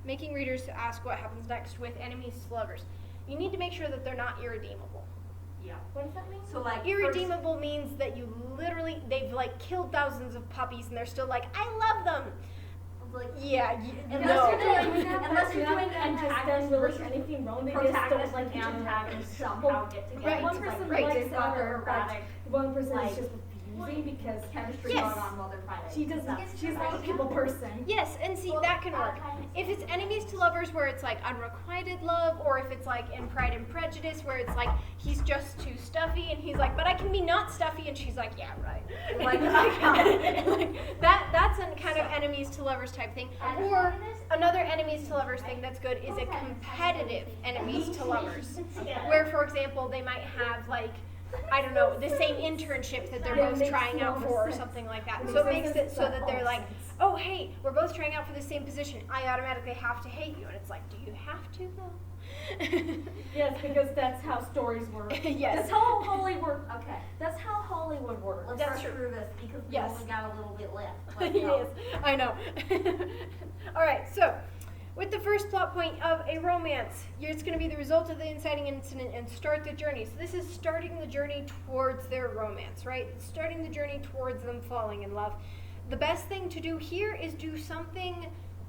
making readers ask what happens next with enemies to lovers, you need to make sure that they're not irredeemable. Yeah. What does that mean? So like Irredeemable means that they've like killed thousands of puppies and they're still like, I love them. Like, Yeah, Unless no. you're doing- unless you're doing and has antagonist done really versus anything wrong, they just protagonist don't and like each other. antagonist somehow get together. Right. One It's person like, likes they've got their her, but erratic one person like, is just refusing because chemistry Yes. going on while they're fighting. she doesn't. That's She's right. not a people person. Yes, and see, that can work. If it's enemies to lovers where it's like unrequited love, or if it's like in Pride and Prejudice where it's like he's just too stuffy and he's like, but I can be not stuffy, and she's like, yeah, right. Like, Like, that's a kind of enemies to lovers type thing. Or another enemies to lovers thing that's good is a competitive enemies to lovers. Where, for example, they might have like, I don't know, the same internship that they're Yeah, it both makes trying out more for or sense. something like that. It So it makes makes sense it so that that they're all like, sense. oh, hey, we're both trying out for the same position. I automatically have to hate you. And it's like, do you have to though? Yes, because that's how stories work. Yes. That's how Hollywood. Okay. That's how Hollywood works. Let's That's rush true. through this because we Yes. only got a little bit left. But, no. Yes, I know. All right, so with the first plot point of a romance, it's going to be the result of the inciting incident and start the journey. So this is starting the journey towards their romance, right? Starting the journey towards them falling in love. The best thing to do here is do something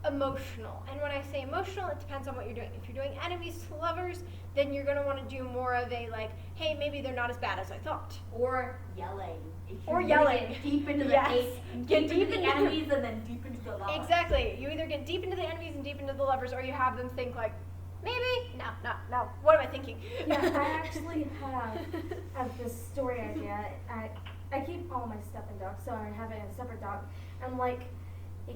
emotional. And when I say emotional, it depends on what you're doing. If you're doing enemies to lovers, then you're going to want to do more of a like, hey, maybe they're not as bad as I thought. Or yelling. If Or you're yelling. gonna Get deep into the Yes. hate, Get deep deep into the into- enemies and then deep into the love. Exactly. You either get deep into the enemies and deep into the lovers, or you have them think like, maybe, no. What am I thinking? Yeah, I actually have this story idea. I keep all my stuff in docs, so I have it in a separate doc. And like, a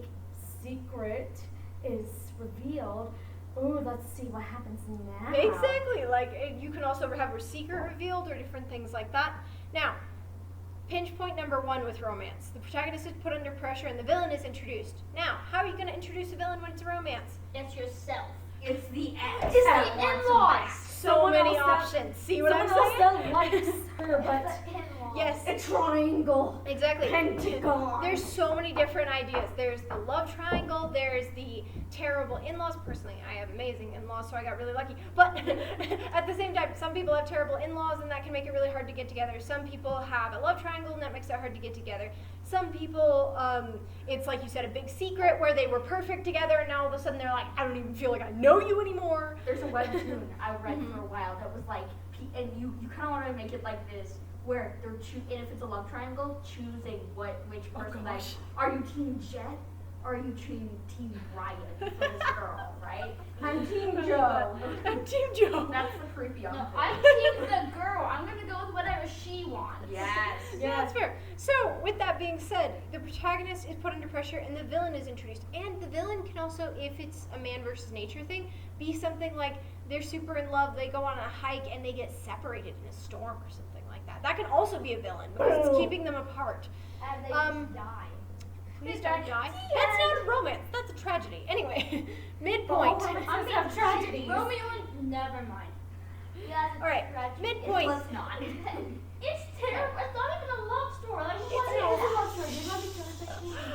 secret is revealed ooh, let's see what happens now. Exactly. Like you can also have a secret revealed or different things like that. Now, pinch point number 1 with romance. The protagonist is put under pressure and the villain is introduced. Now, how are you going to introduce a villain when it's a romance? It's yourself. It's the ex. It's the in-laws. So many options. See what I'm Someone saying? else that likes her, but Yes. a triangle. Exactly. Pentagon. There's so many different ideas. There's the love triangle. There's the terrible in-laws. Personally, I have amazing in-laws, so I got really lucky. But at the same time, some people have terrible in-laws, and that can make it really hard to get together. Some people have a love triangle, and that makes it hard to get together. Some people, it's like you said, a big secret where they were perfect together, and now all of a sudden they're like, I don't even feel like I know you anymore. There's a webtoon I read for a while that was like, and you kind of want to make it like this, where they're and if it's a love triangle, choosing which person. Like, gosh. are you Team Jet? Or are you Team Ryan for this girl, right? I'm Team Joe. I'm Team Joe. That's the creepy No, thing. I'm team the girl. I'm gonna go with whatever she wants. Yes. Yeah, that's fair. So, with that being said, the protagonist is put under pressure and the villain is introduced. And the villain can also, if it's a man versus nature thing, be something like they're super in love, they go on a hike, and they get separated in a storm or something like that. That can also be a villain because it's keeping them apart. And they Um, just die. Please don't die. That's not a romance. That's a tragedy. Anyway, midpoint. I'm have tragedies. Romeo and never mind. Yeah, it's a All right, tragedy. midpoint. Let's not. It's terrible. It's not even a love story. Like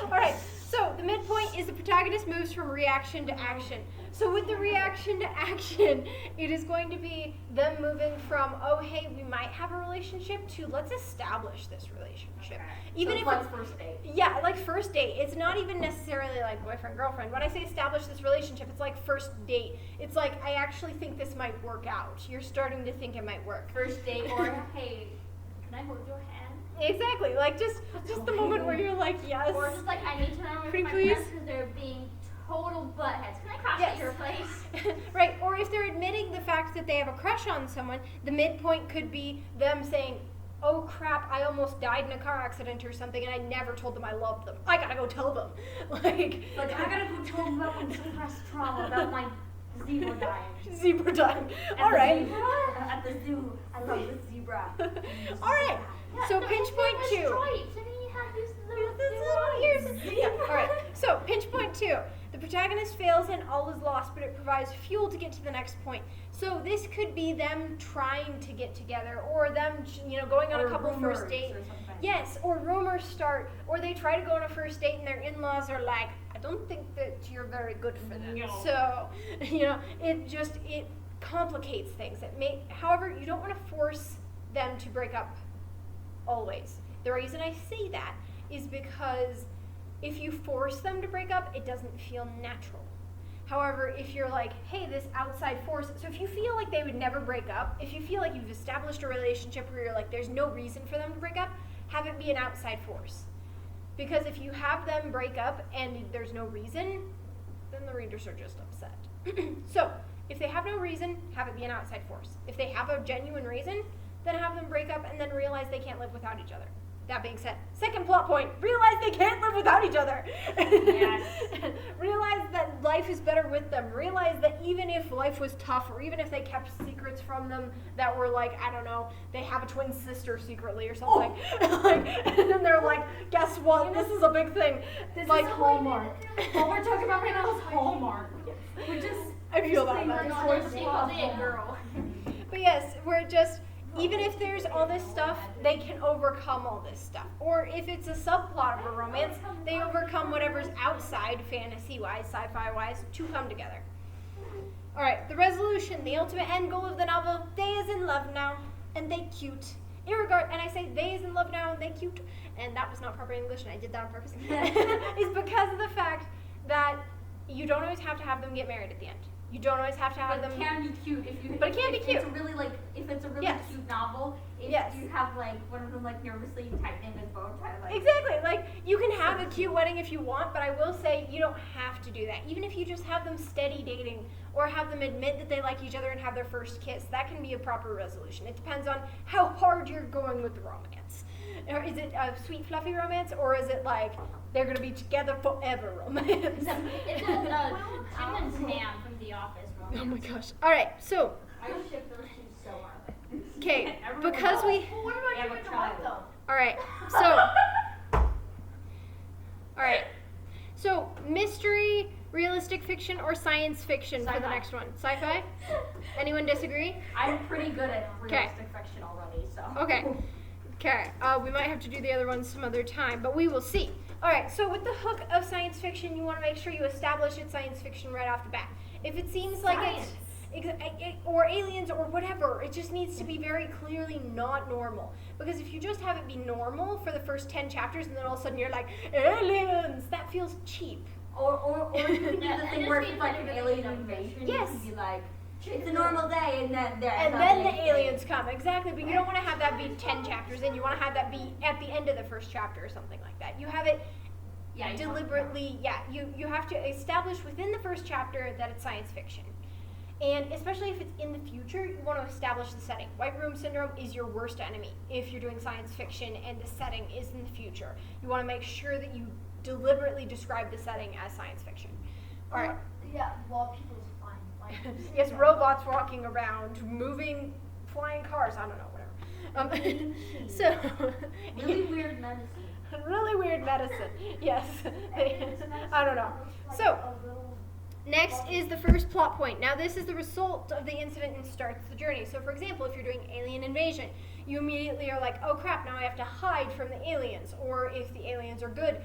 All right, so the midpoint is the protagonist moves from reaction to action. So with the reaction to action, it is going to be them moving from, oh, hey, we might have a relationship, to let's establish this relationship. Even so if it's it's, like first date. yeah, like first date. It's not even necessarily like boyfriend, girlfriend. When I say establish this relationship, it's like first date. It's like, I actually think this might work out. You're starting to think it might work. First date, or hey, can I hold your hand? Exactly, like just the moment where you're like, yes. Or just like, I need to remember Pretty my please? friends because they're being total buttheads. Can I crash Yes. at your place? Right, or if they're admitting the fact that they have a crush on someone, the midpoint could be them saying, oh crap, I almost died in a car accident or something and I never told them I loved them. I gotta go tell them. Like I gotta go tell them about my suppressed trauma about my zebra dying. zebra time. At All the right. zebra, at the zoo, I love the zebra. All right. So no, pinch his point name 2. was Stripes, and he had these little, Yeah, all right. So pinch point 2. The protagonist fails and all is lost, but it provides fuel to get to the next point. So this could be them trying to get together, or them, going on a couple first dates. Yes, or rumors start, or they try to go on a first date and their in-laws are like, I don't think that you're very good for them. No. So, it complicates things. However, you don't want to force them to break up always. The reason I say that is because if you force them to break up, it doesn't feel natural. However, if you're like, hey, this outside force, so if you feel like they would never break up, if you feel like you've established a relationship where you're like, there's no reason for them to break up, have it be an outside force. Because if you have them break up and there's no reason, then the readers are just upset. So, if they have no reason, have it be an outside force. If they have a genuine reason, then have them break up and then realize they can't live without each other. That being said, second plot point, realize they can't live without each other. Yes. Realize that life is better with them. Realize that even if life was tough, or even if they kept secrets from them that were like, I don't know, they have a twin sister secretly or something. And then they're like, guess what? This is a big thing. This like, is Hallmark. What we're talking about right now is Hallmark. Which is I feel that. thing About is it. Not towards just the secretly a plot. girl. But yes, we're just, even if there's all this stuff, they can overcome all this stuff. Or if it's a subplot of a romance, they overcome whatever's outside, fantasy-wise, sci-fi-wise, to come together. Alright, the resolution, the ultimate end goal of the novel, they is in love now, and they cute. And I say they is in love now, and they cute, and that was not proper English, and I did that on purpose, is because of the fact that you don't always have to have them get married at the end. You don't always have to have But them. it can be cute if you. But it can be if cute. It's a really if it's a really Yes. cute novel. If Yes. you have one of them nervously tightening his bow tie, Exactly. Like, you can have a cute wedding if you want, but I will say you don't have to do that. Even if you just have them steady dating or have them admit that they like each other and have their first kiss, that can be a proper resolution. It depends on how hard you're going with the romance. Or is it a sweet, fluffy romance, or is it like they're going to be together forever romance? It's Tim and Pam from The Office Oh my gosh. All right. So, I ship those two so hard. okay, Everyone because knows. we. Well, what about Yeah, you but with the try what it. though? All right. So. All right. So, mystery, realistic fiction, or science fiction for the Sci-fi. next one? Sci-fi? Anyone disagree? I'm pretty good at realistic fiction already, so. Okay. Okay. We might have to do the other ones some other time, but we will see. All right. So, with the hook of science fiction, you want to make sure you establish it's science fiction right off the bat. If it seems like it's or aliens or whatever, it just needs to be very clearly not normal. Because if you just have it be normal for the first 10 chapters and then all of a sudden you're like, aliens, that feels cheap. Or you can do Yeah, the and thing just where be it's like like an a alien video invasion. Yes. You can be like, it's a normal day, and then there. And then the aliens come, exactly. But you don't want to have that be 10 chapters in. You want to have that be at the end of the first chapter or something like that. You have it deliberately, you have to establish within the first chapter that it's science fiction. And especially if it's in the future, you want to establish the setting. White room syndrome is your worst enemy if you're doing science fiction and the setting is in the future. You want to make sure that you deliberately describe the setting as science fiction. All right. Yeah, well, people's fine. Like, Yes, robots walking around, moving, flying cars. I don't know, whatever. So, Really weird medicine. really weird medicine. Yes, I don't know. So, next is the first plot point. Now, this is the result of the incident and starts the journey. So, for example, if you're doing alien invasion, you immediately are like, oh crap, now I have to hide from the aliens. Or if the aliens are good,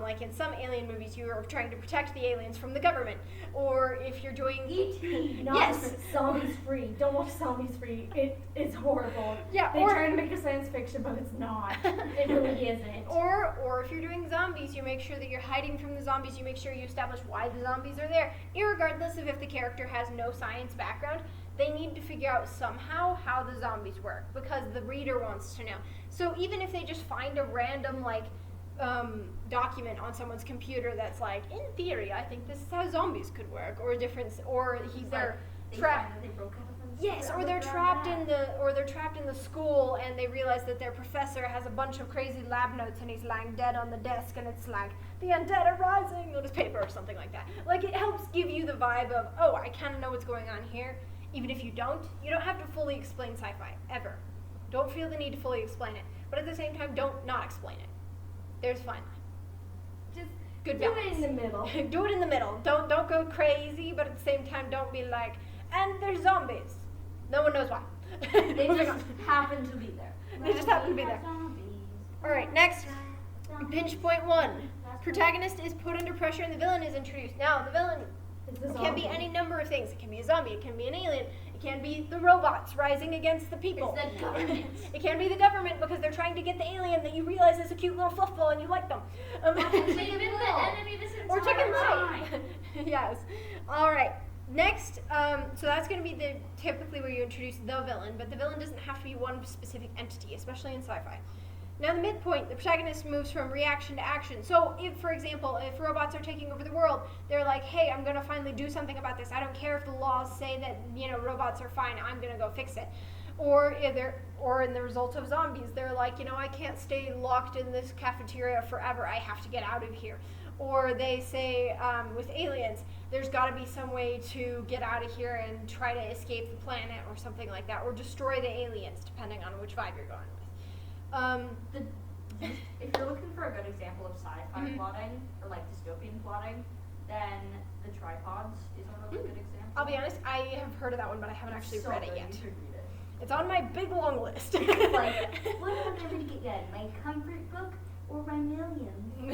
like in some alien movies, you are trying to protect the aliens from the government. Or if you're doing E.T. Not Yes. Zombies Free. Don't watch Zombies Free. It's horrible. Yeah, They or- try to make a science fiction, but it's not. It really isn't. Or if you're doing zombies, you make sure that you're hiding from the zombies. You make sure you establish why the zombies are there, irregardless of if the character has no science background. They need to figure out somehow how the zombies work because the reader wants to know. So even if they just find a random document on someone's computer that's like, in theory, I think this is how zombies could work, or they're trapped. They broke out of them. Yes, or they're trapped in the school and they realize that their professor has a bunch of crazy lab notes and he's lying dead on the desk and it's like the undead are rising on his paper or something like that. Like it helps give you the vibe of, oh, I kind of know what's going on here. Even if you don't have to fully explain sci-fi ever. Don't feel the need to fully explain it, but at the same time, don't not explain it. There's a fine line. Just Good do balance. it in the middle. Do it in the middle. Don't go crazy, but at the same time, don't be like, and there's zombies. No one knows why. They Moving just on. happen to be there. They just happen to be there. All right, next. Pinch point 1. Protagonist is put under pressure and the villain is introduced. Now, the villain It's a can be zombie. any number of things. It can be a zombie. It can be an alien. It can be the robots rising against the people. It's the government. It can be the government because they're trying to get the alien that you realize is a cute little fluff ball and you like them. They've been the enemy this entire Or chicken time. pie. Yes. All right. Next, so that's going to be typically where you introduce the villain, but the villain doesn't have to be one specific entity, especially in sci-fi. Now, the midpoint, the protagonist moves from reaction to action. So, if, for example, if robots are taking over the world, they're like, hey, I'm going to finally do something about this. I don't care if the laws say that, robots are fine. I'm going to go fix it. Or in the result of zombies, they're like, I can't stay locked in this cafeteria forever. I have to get out of here. Or they say, with aliens, there's got to be some way to get out of here and try to escape the planet or something like that. Or destroy the aliens, depending on which vibe you're going with. If you're looking for a good example of sci-fi Mhm. plotting or like dystopian plotting, then The Tripods is a really good example. I'll be honest, I have heard of that one, but I haven't actually So read it good, yet. You should read it. It's on my big long list. Like, what am I going to get done? My comfort book or my millions?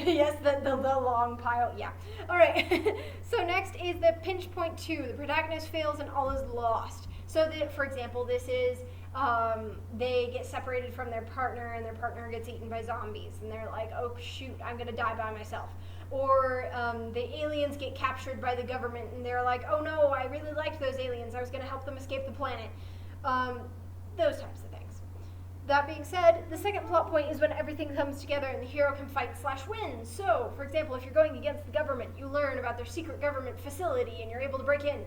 Yes, the long pile. Yeah. All right. So next is the pinch point 2. The protagonist fails and all is lost. So that, for example, this is they get separated from their partner and their partner gets eaten by zombies and they're like, oh shoot, I'm gonna die by myself. Or the aliens get captured by the government and they're like, oh no, I really liked those aliens. I was gonna help them escape the planet. Those types of things. That being said, the second plot point is when everything comes together and the hero can fight/win. So, for example, if you're going against the government, you learn about their secret government facility and you're able to break in.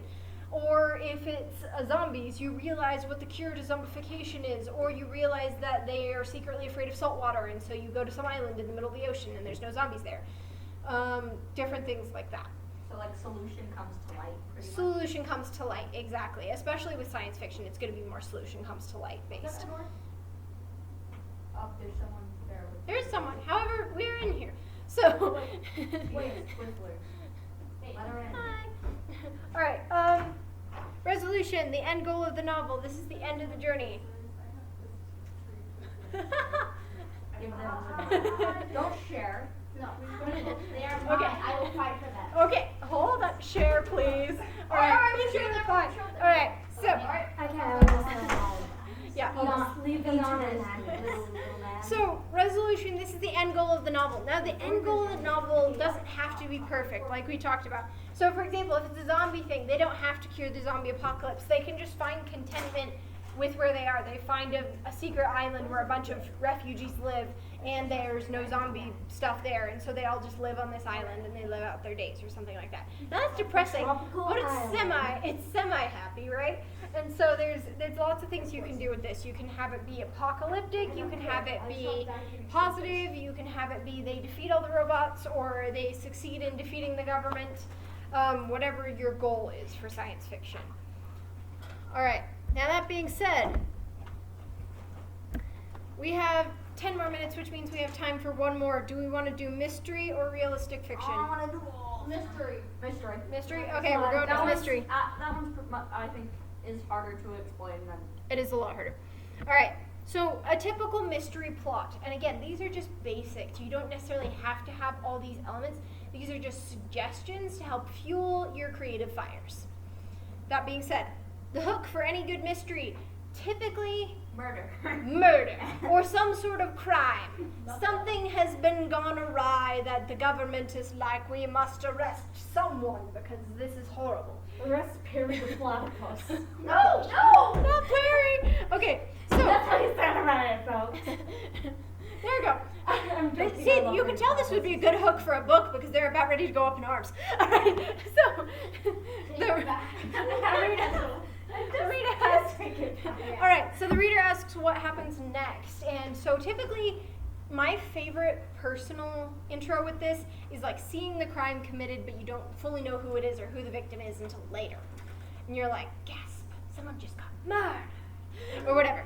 Or if it's zombies, you realize what the cure to zombification is. Or you realize that they are secretly afraid of salt water and so you go to some island in the middle of the ocean and there's no zombies there. Different things like that. So like solution comes to light, pretty much. Solution comes to light, exactly. Especially with science fiction, it's going to be more solution comes to light Is based. that the door? Oh, there's someone there. There's someone. However, we're in here. So. Wait, Twizzler. Let her in. Hi. All right. Resolution. The end goal of the novel. This is the end of the journey. Give them Don't share. No, they are mine. Okay. I will fight for them. Okay. Hold up. Share, please. All right. Share the fun. All right. So. I can't understand. Yeah. I'll just leave them to their So, resolution, this is the end goal of the novel. Now, the end goal of the novel doesn't have to be perfect, like we talked about. So, for example, if it's a zombie thing, they don't have to cure the zombie apocalypse. They can just find contentment with where they are. They find a secret island where a bunch of refugees live, and there's no zombie stuff there, and so they all just live on this island, and they live out their days, or something like that. Now, that's depressing, Tropical but island. it's semi-happy, right? And so there's lots of things you can do with this. You can have it be apocalyptic, you can have it be positive, you can have it be they defeat all the robots or they succeed in defeating the government, whatever your goal is for science fiction. All right, now that being said, we have 10 more minutes, which means we have time for one more. Do we want to do mystery or realistic fiction? I want to do mystery. Mystery. Mystery? Okay, we're going with mystery. That one's, I think, is harder to explain than. It is a lot harder. All right. So a typical mystery plot, and again, these are just basics. You don't necessarily have to have all these elements. These are just suggestions to help fuel your creative fires. That being said, the hook for any good mystery, typically Murder. murder or some sort of crime. Something has been gone awry that the government is like, we must arrest someone because this is horrible. Arrest Perry the platypus. No, not Perry. Okay, so That's how you sound about it, folks. there you go. I'm joking, See, I love you can Perry tell this would be a good hook for a book because they're about ready to go up in arms. All right, so the reader asks. All right, so the reader asks what happens next, and so typically, my favorite personal intro with this is like seeing the crime committed, but you don't fully know who it is or who the victim is until later, and you're like, gasp! Someone just got murdered, or whatever.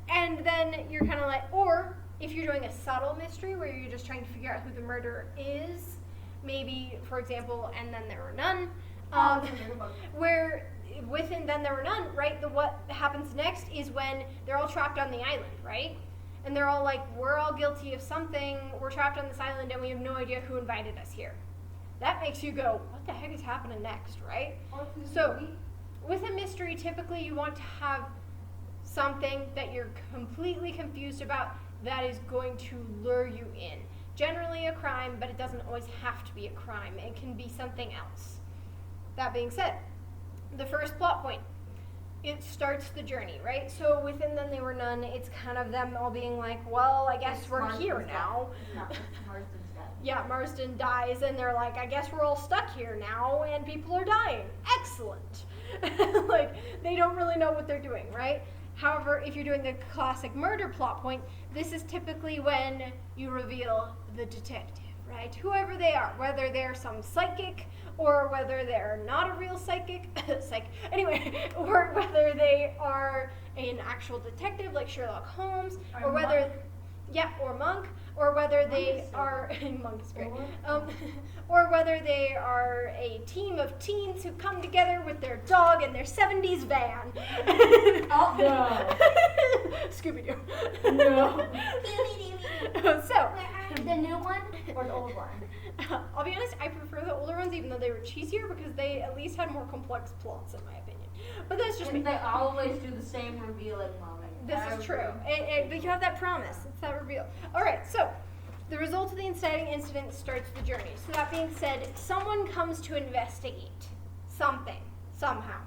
And then you're kind of like, or if you're doing a subtle mystery where you're just trying to figure out who the murderer is, maybe, for example, And Then There Were None, where within Then There Were None, right, what happens next is when they're all trapped on the island, right? And they're all like, we're all guilty of something, we're trapped on this island and we have no idea who invited us here. That makes you go, what the heck is happening next, right? So, with a mystery, typically you want to have something that you're completely confused about that is going to lure you in. Generally a crime, but it doesn't always have to be a crime. It can be something else. That being said, the first plot point, it starts the journey, right? So within Then They Were None, it's kind of them all being like, well, I guess we're here now. Marsden's dead. Yeah, Marsden dies, and they're like, I guess we're all stuck here now, and people are dying. Excellent. Like, they don't really know what they're doing, right? However, if you're doing a classic murder plot point, this is typically when you reveal the detective, right? Whoever they are, whether they're some psychic, or whether they're not a real psychic, anyway, or whether they are an actual detective like Sherlock Holmes, or whether, Monk. yeah, or Monk, or whether they are, Monk is great, or whether they are a team of teens who come together with their dog and their 70s van. Oh, no. Scooby-Doo. No. So, The new one or the old one? I'll be honest, I prefer the older ones even though they were cheesier because they at least had more complex plots in my opinion. But that's just me. And they always do the same revealing moment. This is true. But you have that promise. It's that reveal. All right, so the result of the inciting incident starts the journey. So that being said, someone comes to investigate something, somehow.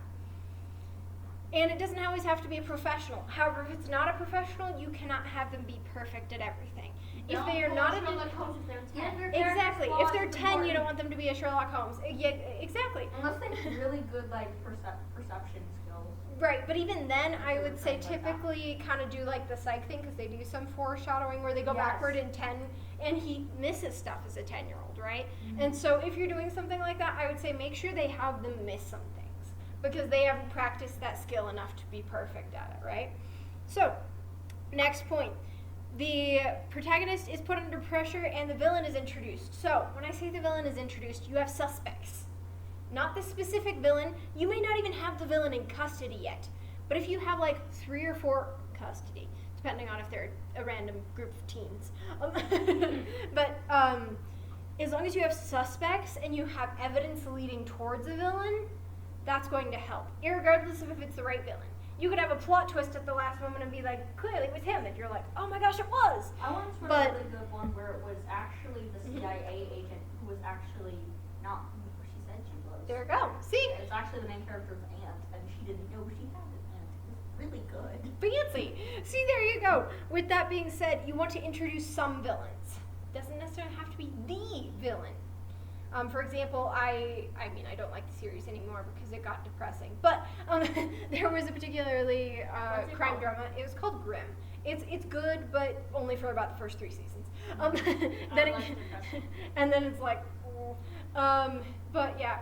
And it doesn't always have to be a professional. However, if it's not a professional, you cannot have them be perfect at everything. If they are not a Sherlock Holmes if they're 10. exactly. If they're 10, you don't want them to be a Sherlock Holmes. Yeah, exactly. Unless they have really good like perception skills. Right, but even then, I Or would say something like that. typically kind of do like the psych thing because they do some foreshadowing where they go Yes. backward in 10 and he misses stuff as a 10-year-old, right? Mm-hmm. And so if you're doing something like that, I would say make sure they have them miss some things because they haven't practiced that skill enough to be perfect at it, right? So, next point. The protagonist is put under pressure and the villain is introduced. So, when I say the villain is introduced, you have suspects. Not the specific villain. You may not even have the villain in custody yet. But if you have like 3 or 4 custody, depending on if they're a random group of teens. As long as you have suspects and you have evidence leading towards a villain, that's going to help, irregardless of if it's the right villain. You could have a plot twist at the last moment and be like, clearly it was him, and you're like, oh my gosh, it was. I once read But- a really good one where it was actually the CIA agent who was actually not who she said she was. There you go. See? It's actually the main character's aunt, and she didn't know she had an aunt. It was really good. Fancy. See, there you go. With that being said, you want to introduce some villains. Doesn't necessarily have to be the villain. For example, I mean, I don't like the series anymore because it got depressing. But there was a particularly What's it crime called? drama. It was called Grimm. It's good, but only for about the first 3 seasons. I Then like depressing. and then it's like, but yeah.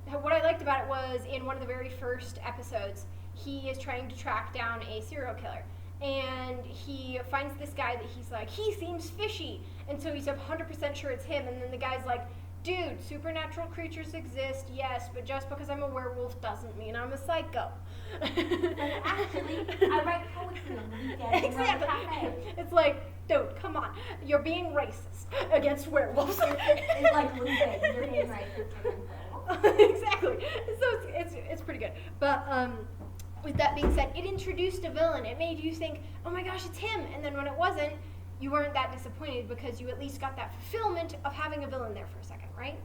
What I liked about it was in one of the very first episodes, he is trying to track down a serial killer. And he finds this guy that he's like, he seems fishy. And so he's 100% sure it's him. And then the guy's like, dude, supernatural creatures exist, yes, but just because I'm a werewolf doesn't mean I'm a psycho. Actually, I write poetry on the weekend. Exactly. It's like, dude, come on. You're being racist against werewolves. It's like Lupe, you're being racist against werewolves. Exactly. So it's pretty good. But with that being said, it introduced a villain. It made you think, oh my gosh, it's him. And then when it wasn't, you weren't that disappointed because you at least got that fulfillment of having a villain there for a second, right?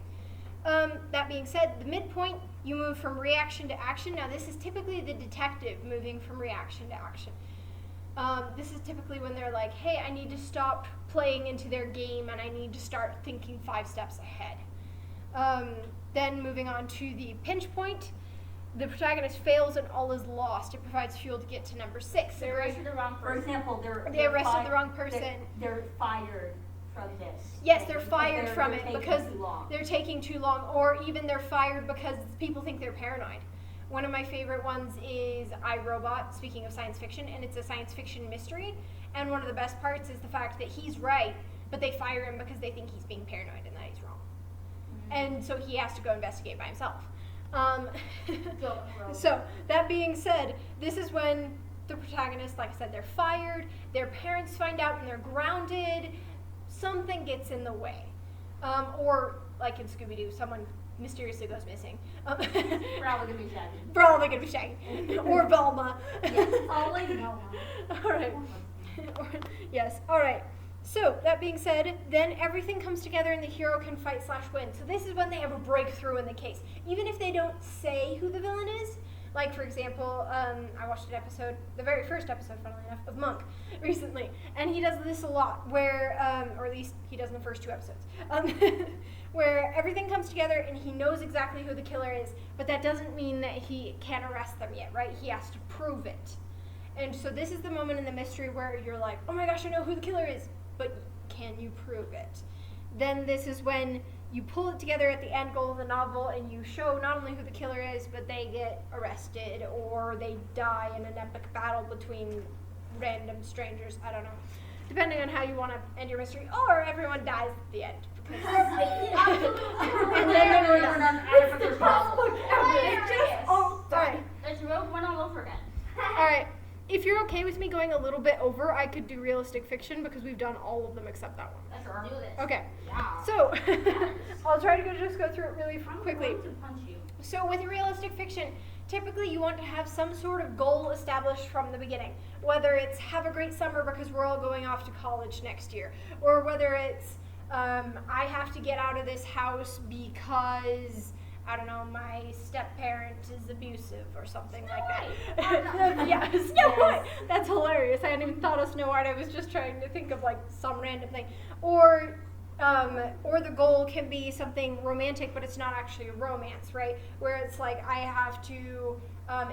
That being said, the midpoint, you move from reaction to action. Now this is typically the detective moving from reaction to action. This is typically when they're like, hey, I need to stop playing into their game and I need to start thinking 5 steps ahead. Then moving on to the pinch point, the protagonist fails and all is lost. It provides fuel to get to number 6. They arrested the wrong person. For example, They arrested the wrong person. They're fired from this. Yes, they're Because fired from they're it taking because too long. they're taking too long, or even they're fired because people think they're paranoid. One of my favorite ones is iRobot, speaking of science fiction, and it's a science fiction mystery. And one of the best parts is the fact that he's right, but they fire him because they think he's being paranoid and that he's wrong. And so he has to go investigate by himself. So, that being said, this is when the protagonist, like I said, they're fired, their parents find out and they're grounded, something gets in the way. Or, like in Scooby-Doo, someone mysteriously goes missing. Probably gonna be Shaggy. Probably gonna be Shaggy. Or Velma. Yes, always Velma. Alright. Yes, alright. So, that being said, then everything comes together and the hero can fight/win. So this is when they have a breakthrough in the case. Even if they don't say who the villain is, like for example, I watched an episode, the very first episode, funnily enough, of Monk recently, and he does this a lot, where, or at least he does in the first 2 episodes, where everything comes together and he knows exactly who the killer is, but that doesn't mean that he can't arrest them yet, right? He has to prove it. And so this is the moment in the mystery where you're like, oh my gosh, I know who the killer is, but can you prove it? Then this is when you pull it together at the end goal of the novel and you show not only who the killer is, but they get arrested or they die in an epic battle between random strangers. I don't know. Depending on how you want to end your mystery. Or everyone dies at the end. And then we're done. Alright. It's Rogue One all over again. Alright. If you're okay with me going a little bit over, I could do realistic fiction because we've done all of them except that one. Let's do this. Okay. Yeah. So, I'll try to just go through it really I'm quickly. going to punch you. So with realistic fiction, typically you want to have some sort of goal established from the beginning. Whether it's have a great summer because we're all going off to college next year, or whether it's I have to get out of this house because I don't know, my step parent is abusive or something like White. that. Yeah, Snow White. That's hilarious. I hadn't even thought of Snow White. I was just trying to think of like some random thing. Or the goal can be something romantic, but it's not actually a romance, right? Where it's like I have to,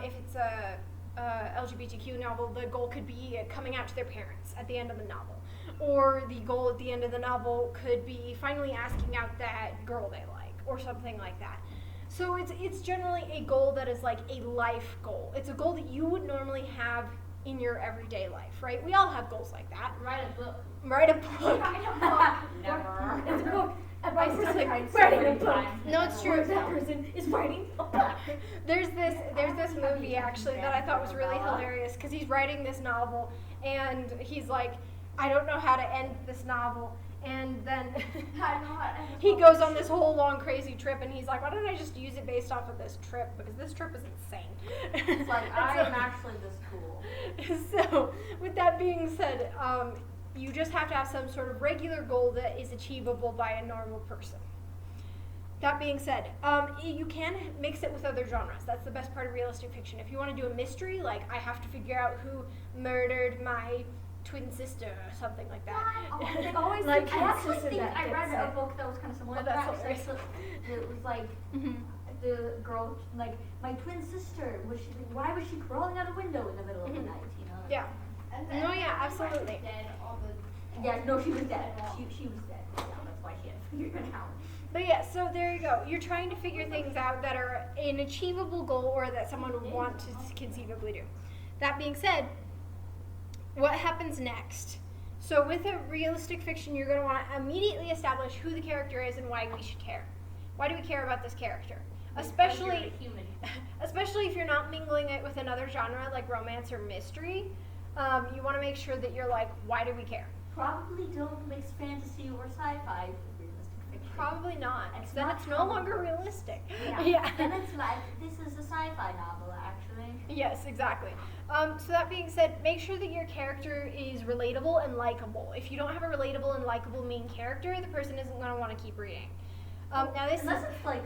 if it's a LGBTQ novel, the goal could be coming out to their parents at the end of the novel. Or the goal at the end of the novel could be finally asking out that girl they like, or something like that. So it's generally a goal that is like a life goal. It's a goal that you would normally have in your everyday life, right? We all have goals like that. Write a book. Write a book. Never. It's a book. I was like, Writing a book. No, it's true. That person is writing a book. There's this movie actually that I thought was really hilarious because he's writing this novel and he's like, I don't know how to end this novel. And then he goes on this whole long crazy trip and he's like, why don't I just use it based off of this trip, because this trip is insane. It's like, I am actually this cool. So with that being said, you just have to have some sort of regular goal that is achievable by a normal person. That being said, you can mix it with other genres. That's the best part of realistic fiction. If you want to do a mystery, like I have to figure out who murdered my twin sister or something like that. They always Like, I actually Kids think that I read gets a it. book that was kind of similar Oh, to that's that. hilarious. It was like the girl, like my twin sister, why was she crawling out a window in the middle of the night? You know? Yeah. And No, yeah, absolutely. Dead all the. Yeah. No, she was dead. She was dead. Yeah, that's why she had to figure it out. But yeah, so there you go. You're trying to figure things out that are an achievable goal or that someone would want to conceivably do. That being said, what happens next? So with a realistic fiction, you're going to want to immediately establish who the character is and why we should care. Why do we care about this character? Especially if you're not mingling it with another genre like romance or mystery, you want to make sure that you're like, why do we care? Probably don't mix fantasy or sci-fi with realistic fiction. Probably not. It's Then not it's no comic longer books. realistic. Yeah. Then it's like, this is a sci-fi novel, actually. Yes, exactly. So that being said, make sure that your character is relatable and likable. If you don't have a relatable and likable main character, the person isn't going to want to keep reading. Now this Unless is, it's like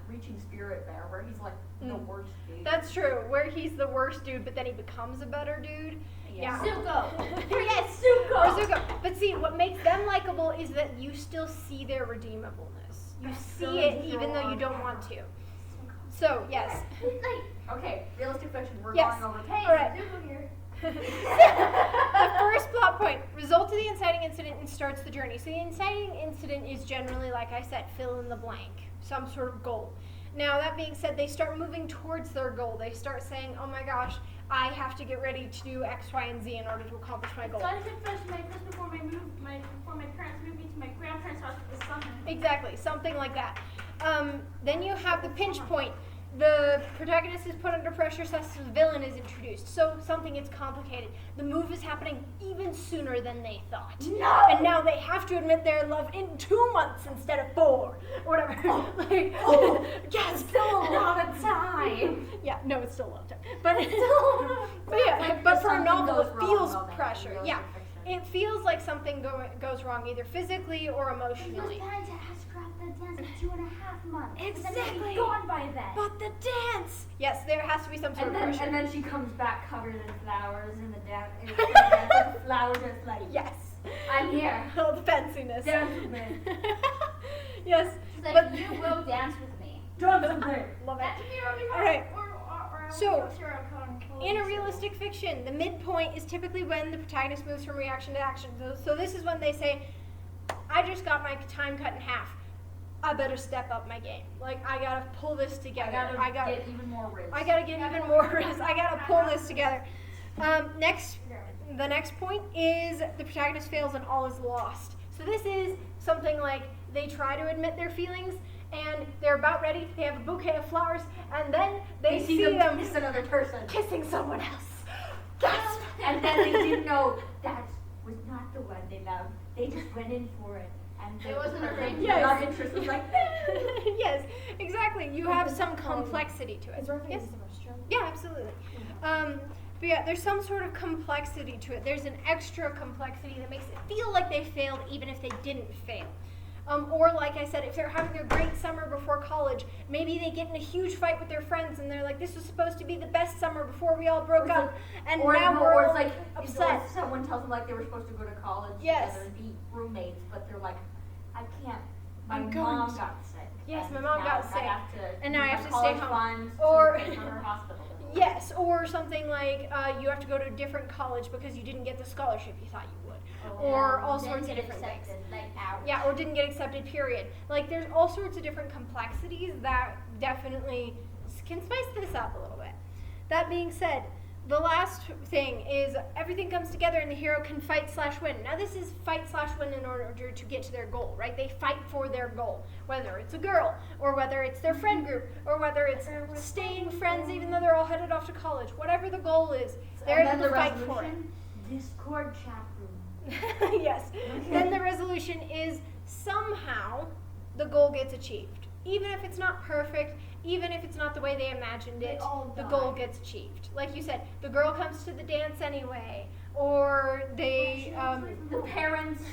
Reaching Spirit Bear, where he's like the worst dude. that's true, where he's the worst dude, but then he becomes a better dude. Yeah. Zuko. Yes, Zuko. or Zuko. But see, what makes them likable is that you still see their redeemableness. You see it even though you don't want to. So, yes. Okay, realistic fiction, we're Yes. going over. Hey, All right. Zuko here. The first plot point, result of the inciting incident and starts the journey. So the inciting incident is generally, like I said, fill in the blank, some sort of goal. Now, that being said, they start moving towards their goal. They start saying, oh my gosh, I have to get ready to do X, Y, and Z in order to accomplish my goal. So I should finish my just before my parents moved me to my grandparents' house for the summer. Exactly, something like that. Then you have the pinch point. The protagonist is put under pressure, so the villain is introduced. So something is complicated. The move is happening even sooner than they thought. No! And now they have to admit their love in 2 months instead of 4, or whatever. Yes, Still a lot of time. Yeah, no, it's still a long time. But Still. but yeah, Like, but if for a something novel, goes it wrong, feels well, then pressure. realistic Yeah, fiction. it feels like something goes wrong, either physically or He was emotionally. planning to have scrapped the dance for 2.5 months. Then he'd Exactly. be gone by then. But the dance. Yes, there has to be some sort of pressure. And then she comes back covered in flowers in the dance. With the flowers just like, Yes. I'm here. All the fanciness. Dance with me. Yes, She's like, but you will dance with me. Dance with me. love That it. could be really All hard. right. Or So, sure, in a realistic fiction, the midpoint is typically when the protagonist moves from reaction to action. So this is when they say, I just got my time cut in half. I better step up my game. Like, I gotta pull this together. I gotta get even more rich. I gotta get even more risk. I gotta pull this together. The next point is the protagonist fails and all is lost. So this is something like they try to admit their feelings and they're about ready. They have a bouquet of flowers and then they see them kiss another person. kissing someone else. Gasp! And then they didn't know that was not the one they loved. They just went in for it. And It wasn't a ring. The love interest was like, Yes, exactly. You have some complexity to it. Is Ruffy Yes? Zoroastrian? Yeah, absolutely. But yeah, there's some sort of complexity to it. There's an extra complexity that makes it feel like they failed even if they didn't fail. Or like I said, if they're having a great summer before college, maybe they get in a huge fight with their friends and they're like, this was supposed to be the best summer before we all broke Or it's up, and or now no, we're or all it's like upset. Or someone tells them like they were supposed to go to college Yes. together and be roommates, but they're like, I can't. My I'm going mom to- got sick. Yes, and my mom now got I sick, have to and now I use have my to stay college home. funds Or- to pay for her hospital bill. Yes, or something like you have to go to a different college because you didn't get the scholarship you thought you would. Or all Didn't sorts of get different things. accepted, like, ouch. Yeah, or didn't get accepted, period. Like, there's all sorts of different complexities that definitely can spice this up a little bit. That being said, the last thing is everything comes together and the hero can fight/win. Now, this is fight/win in order to get to their goal, right? They fight for their goal, whether it's a girl, or whether it's their friend group, or whether it's staying friends even though they're all headed off to college. Whatever the goal is, they're And able then to the fight for it. resolution, Discord chat room. Yes. Then the resolution is somehow the goal gets achieved. Even if it's not perfect, even if it's not the way they imagined it, the goal gets achieved. Like you said, the girl comes to the dance anyway, or they. The parents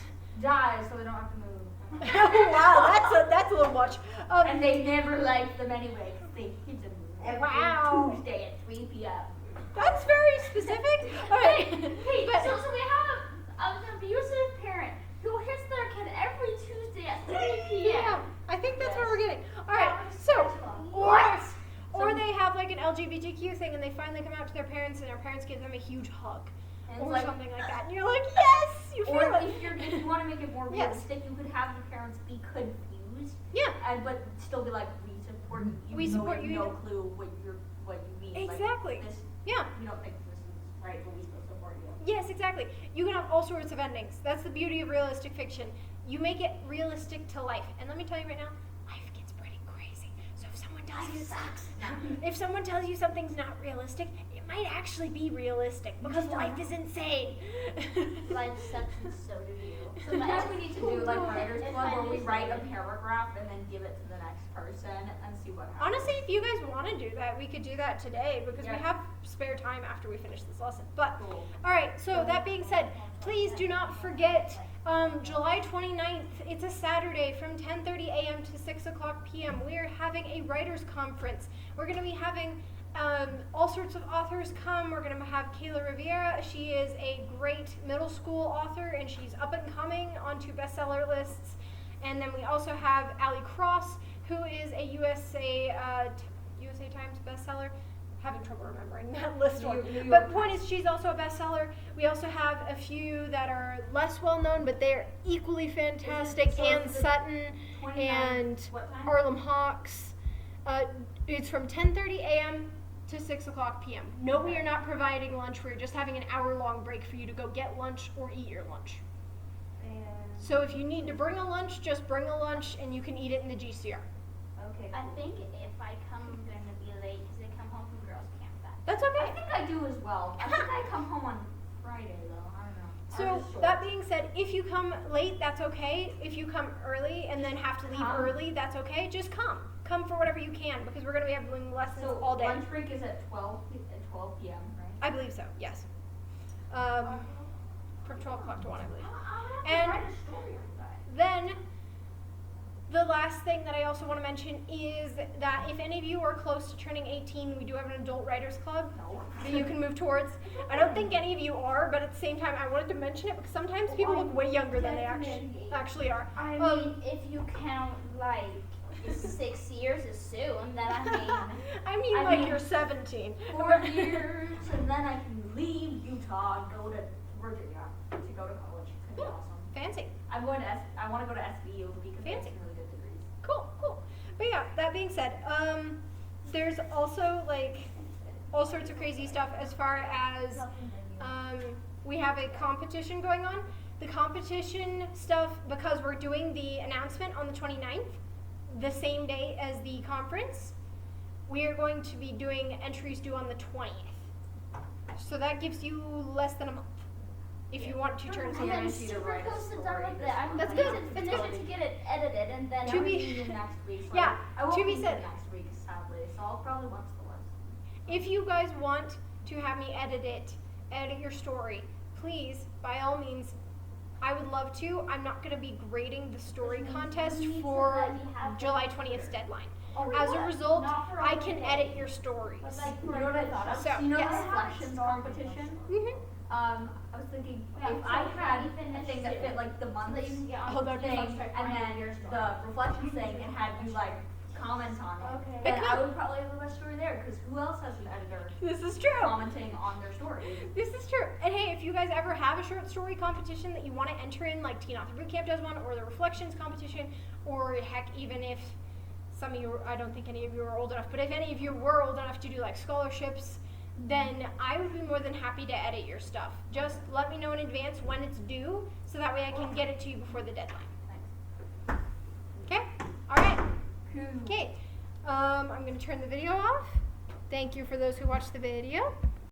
die so they don't have to move. Wow, that's a little much. And they never liked them anyway because they hid them every Wow. Tuesday at 3 p.m. That's very specific. All right. Hey, But- so we have an abusive parent who hits their kid every Tuesday at 3 p.m. Yeah, I think that's where we're getting. All right, That was so What? or they have like an LGBTQ thing and they finally come out to their parents and their parents give them a huge hug And it's or like- something like that, and you're like, yes, you feel Or it. if you want to make it more Yes. realistic, you could have the parents be confused, Yeah, but still be like, we support you. We even though support we you have no even- clue what you mean. Exactly. Like, this, yeah. we don't think this is right, but we still support you. Yes, exactly. You can have all sorts of endings. That's the beauty of realistic fiction. You make it realistic to life. And let me tell you right now, life gets pretty crazy. So if someone tells you if someone tells you something's not realistic, it might actually be realistic because life is insane. Life sucks and so do you. So maybe we need to do like writer's If club I where we lose write a it. paragraph and then give it to the next person and see what happens. Honestly, if you guys want to do that, we could do that today because we Yeah. have spare time after we finish this lesson. But Cool. all right, so that being said, please do not forget July 29th. It's a Saturday from 10:30 a.m. to 6 o'clock p.m. We are having a writers conference. We're going to be having all sorts of authors come. We're going to have Kayla Rivera. She is a great middle school author and she's up and coming onto bestseller lists. And then we also have Allie Cross, who is a USA Times bestseller. Having trouble remembering that list one. New York But point is, she's also a bestseller. We also have a few that are less well known, but they're equally fantastic. So Anne is it Sutton 29th, and what time? Harlem Hawks. It's from 10:30 a.m. to 6 o'clock p.m. No, we are not providing lunch. We're just having an hour-long break for you to go get lunch or eat your lunch. So if you need to bring a lunch, just bring a lunch, and you can eat it in the GCR. Okay. I think if I come, I'm going to be late because I come home from girls' camp that That's I okay. think I do as well. I think I come home on Friday though. I don't know. I'm So just short. that being said, if you come late, that's okay. If you come early and then have to leave Come. early, that's okay. Just come. Come for whatever you can because we're going to be having lessons So all day. lunch break is at 12 p.m. Right? I believe so. Yes. From 12 o'clock to 1, I believe. I'll And- write a story on that. Then, the last thing that I also want to mention is that if any of you are close to turning 18, we do have an adult writers club No. that you can move towards. I don't think any of you are, but at the same time, I wanted to mention it because sometimes people look way younger than they actually are. I Um, mean, if you count like 6 years as soon, then I mean, I mean, I like mean- you're 17. 4 years, and then I can leave Utah and go to Virginia to go to college. It's gonna be Cool. awesome. Fancy. I want to go to SVU because they have Fancy. some really good degrees. Cool. But yeah, that being said, there's also like all sorts of crazy stuff as far as we have a competition going on. The competition stuff, because we're doing the announcement on the 29th, the same day as the conference, we are going to be doing entries due on the 20th. So that gives you less than a month if you want to turn I'm Yeah, something. I then need to super write a close to done story with this it. I'm month. That's going good. to That's finish good. it to get it edited, and then To I'll be- be here next week. So Yeah, I won't to be be said. here next week, sadly. So I'll probably watch the list. If you guys want to have me edit your story, please, by all means, I would love to. I'm not going to be grading the story contest need to for let me have July 20th deadline. Oh, As a what? result, Not for I a can day. edit your stories. But like You for know what I a thought of? So, You know yes. the reflections competition? Mhm. I was thinking Yeah, if I so had we a finished thing that it. fit like the month that you can get on Oh, that'd be thing, fun. and then the reflections thing, and had you like comment on it, Okay. then I would probably have the best story there. Because who else has an editor This is true. commenting on their story? This is true. And hey, if you guys ever have a short story competition that you want to enter in, like Teen Author Bootcamp does one, or the Reflections competition, or heck, even if some of you, I don't think any of you are old enough, but if any of you were old enough to do like scholarships, then I would be more than happy to edit your stuff. Just let me know in advance when it's due, so that way I can get it to you before the deadline. Thanks. Okay? All right. Cool. Okay. I'm going to turn the video off. Thank you for those who watched the video.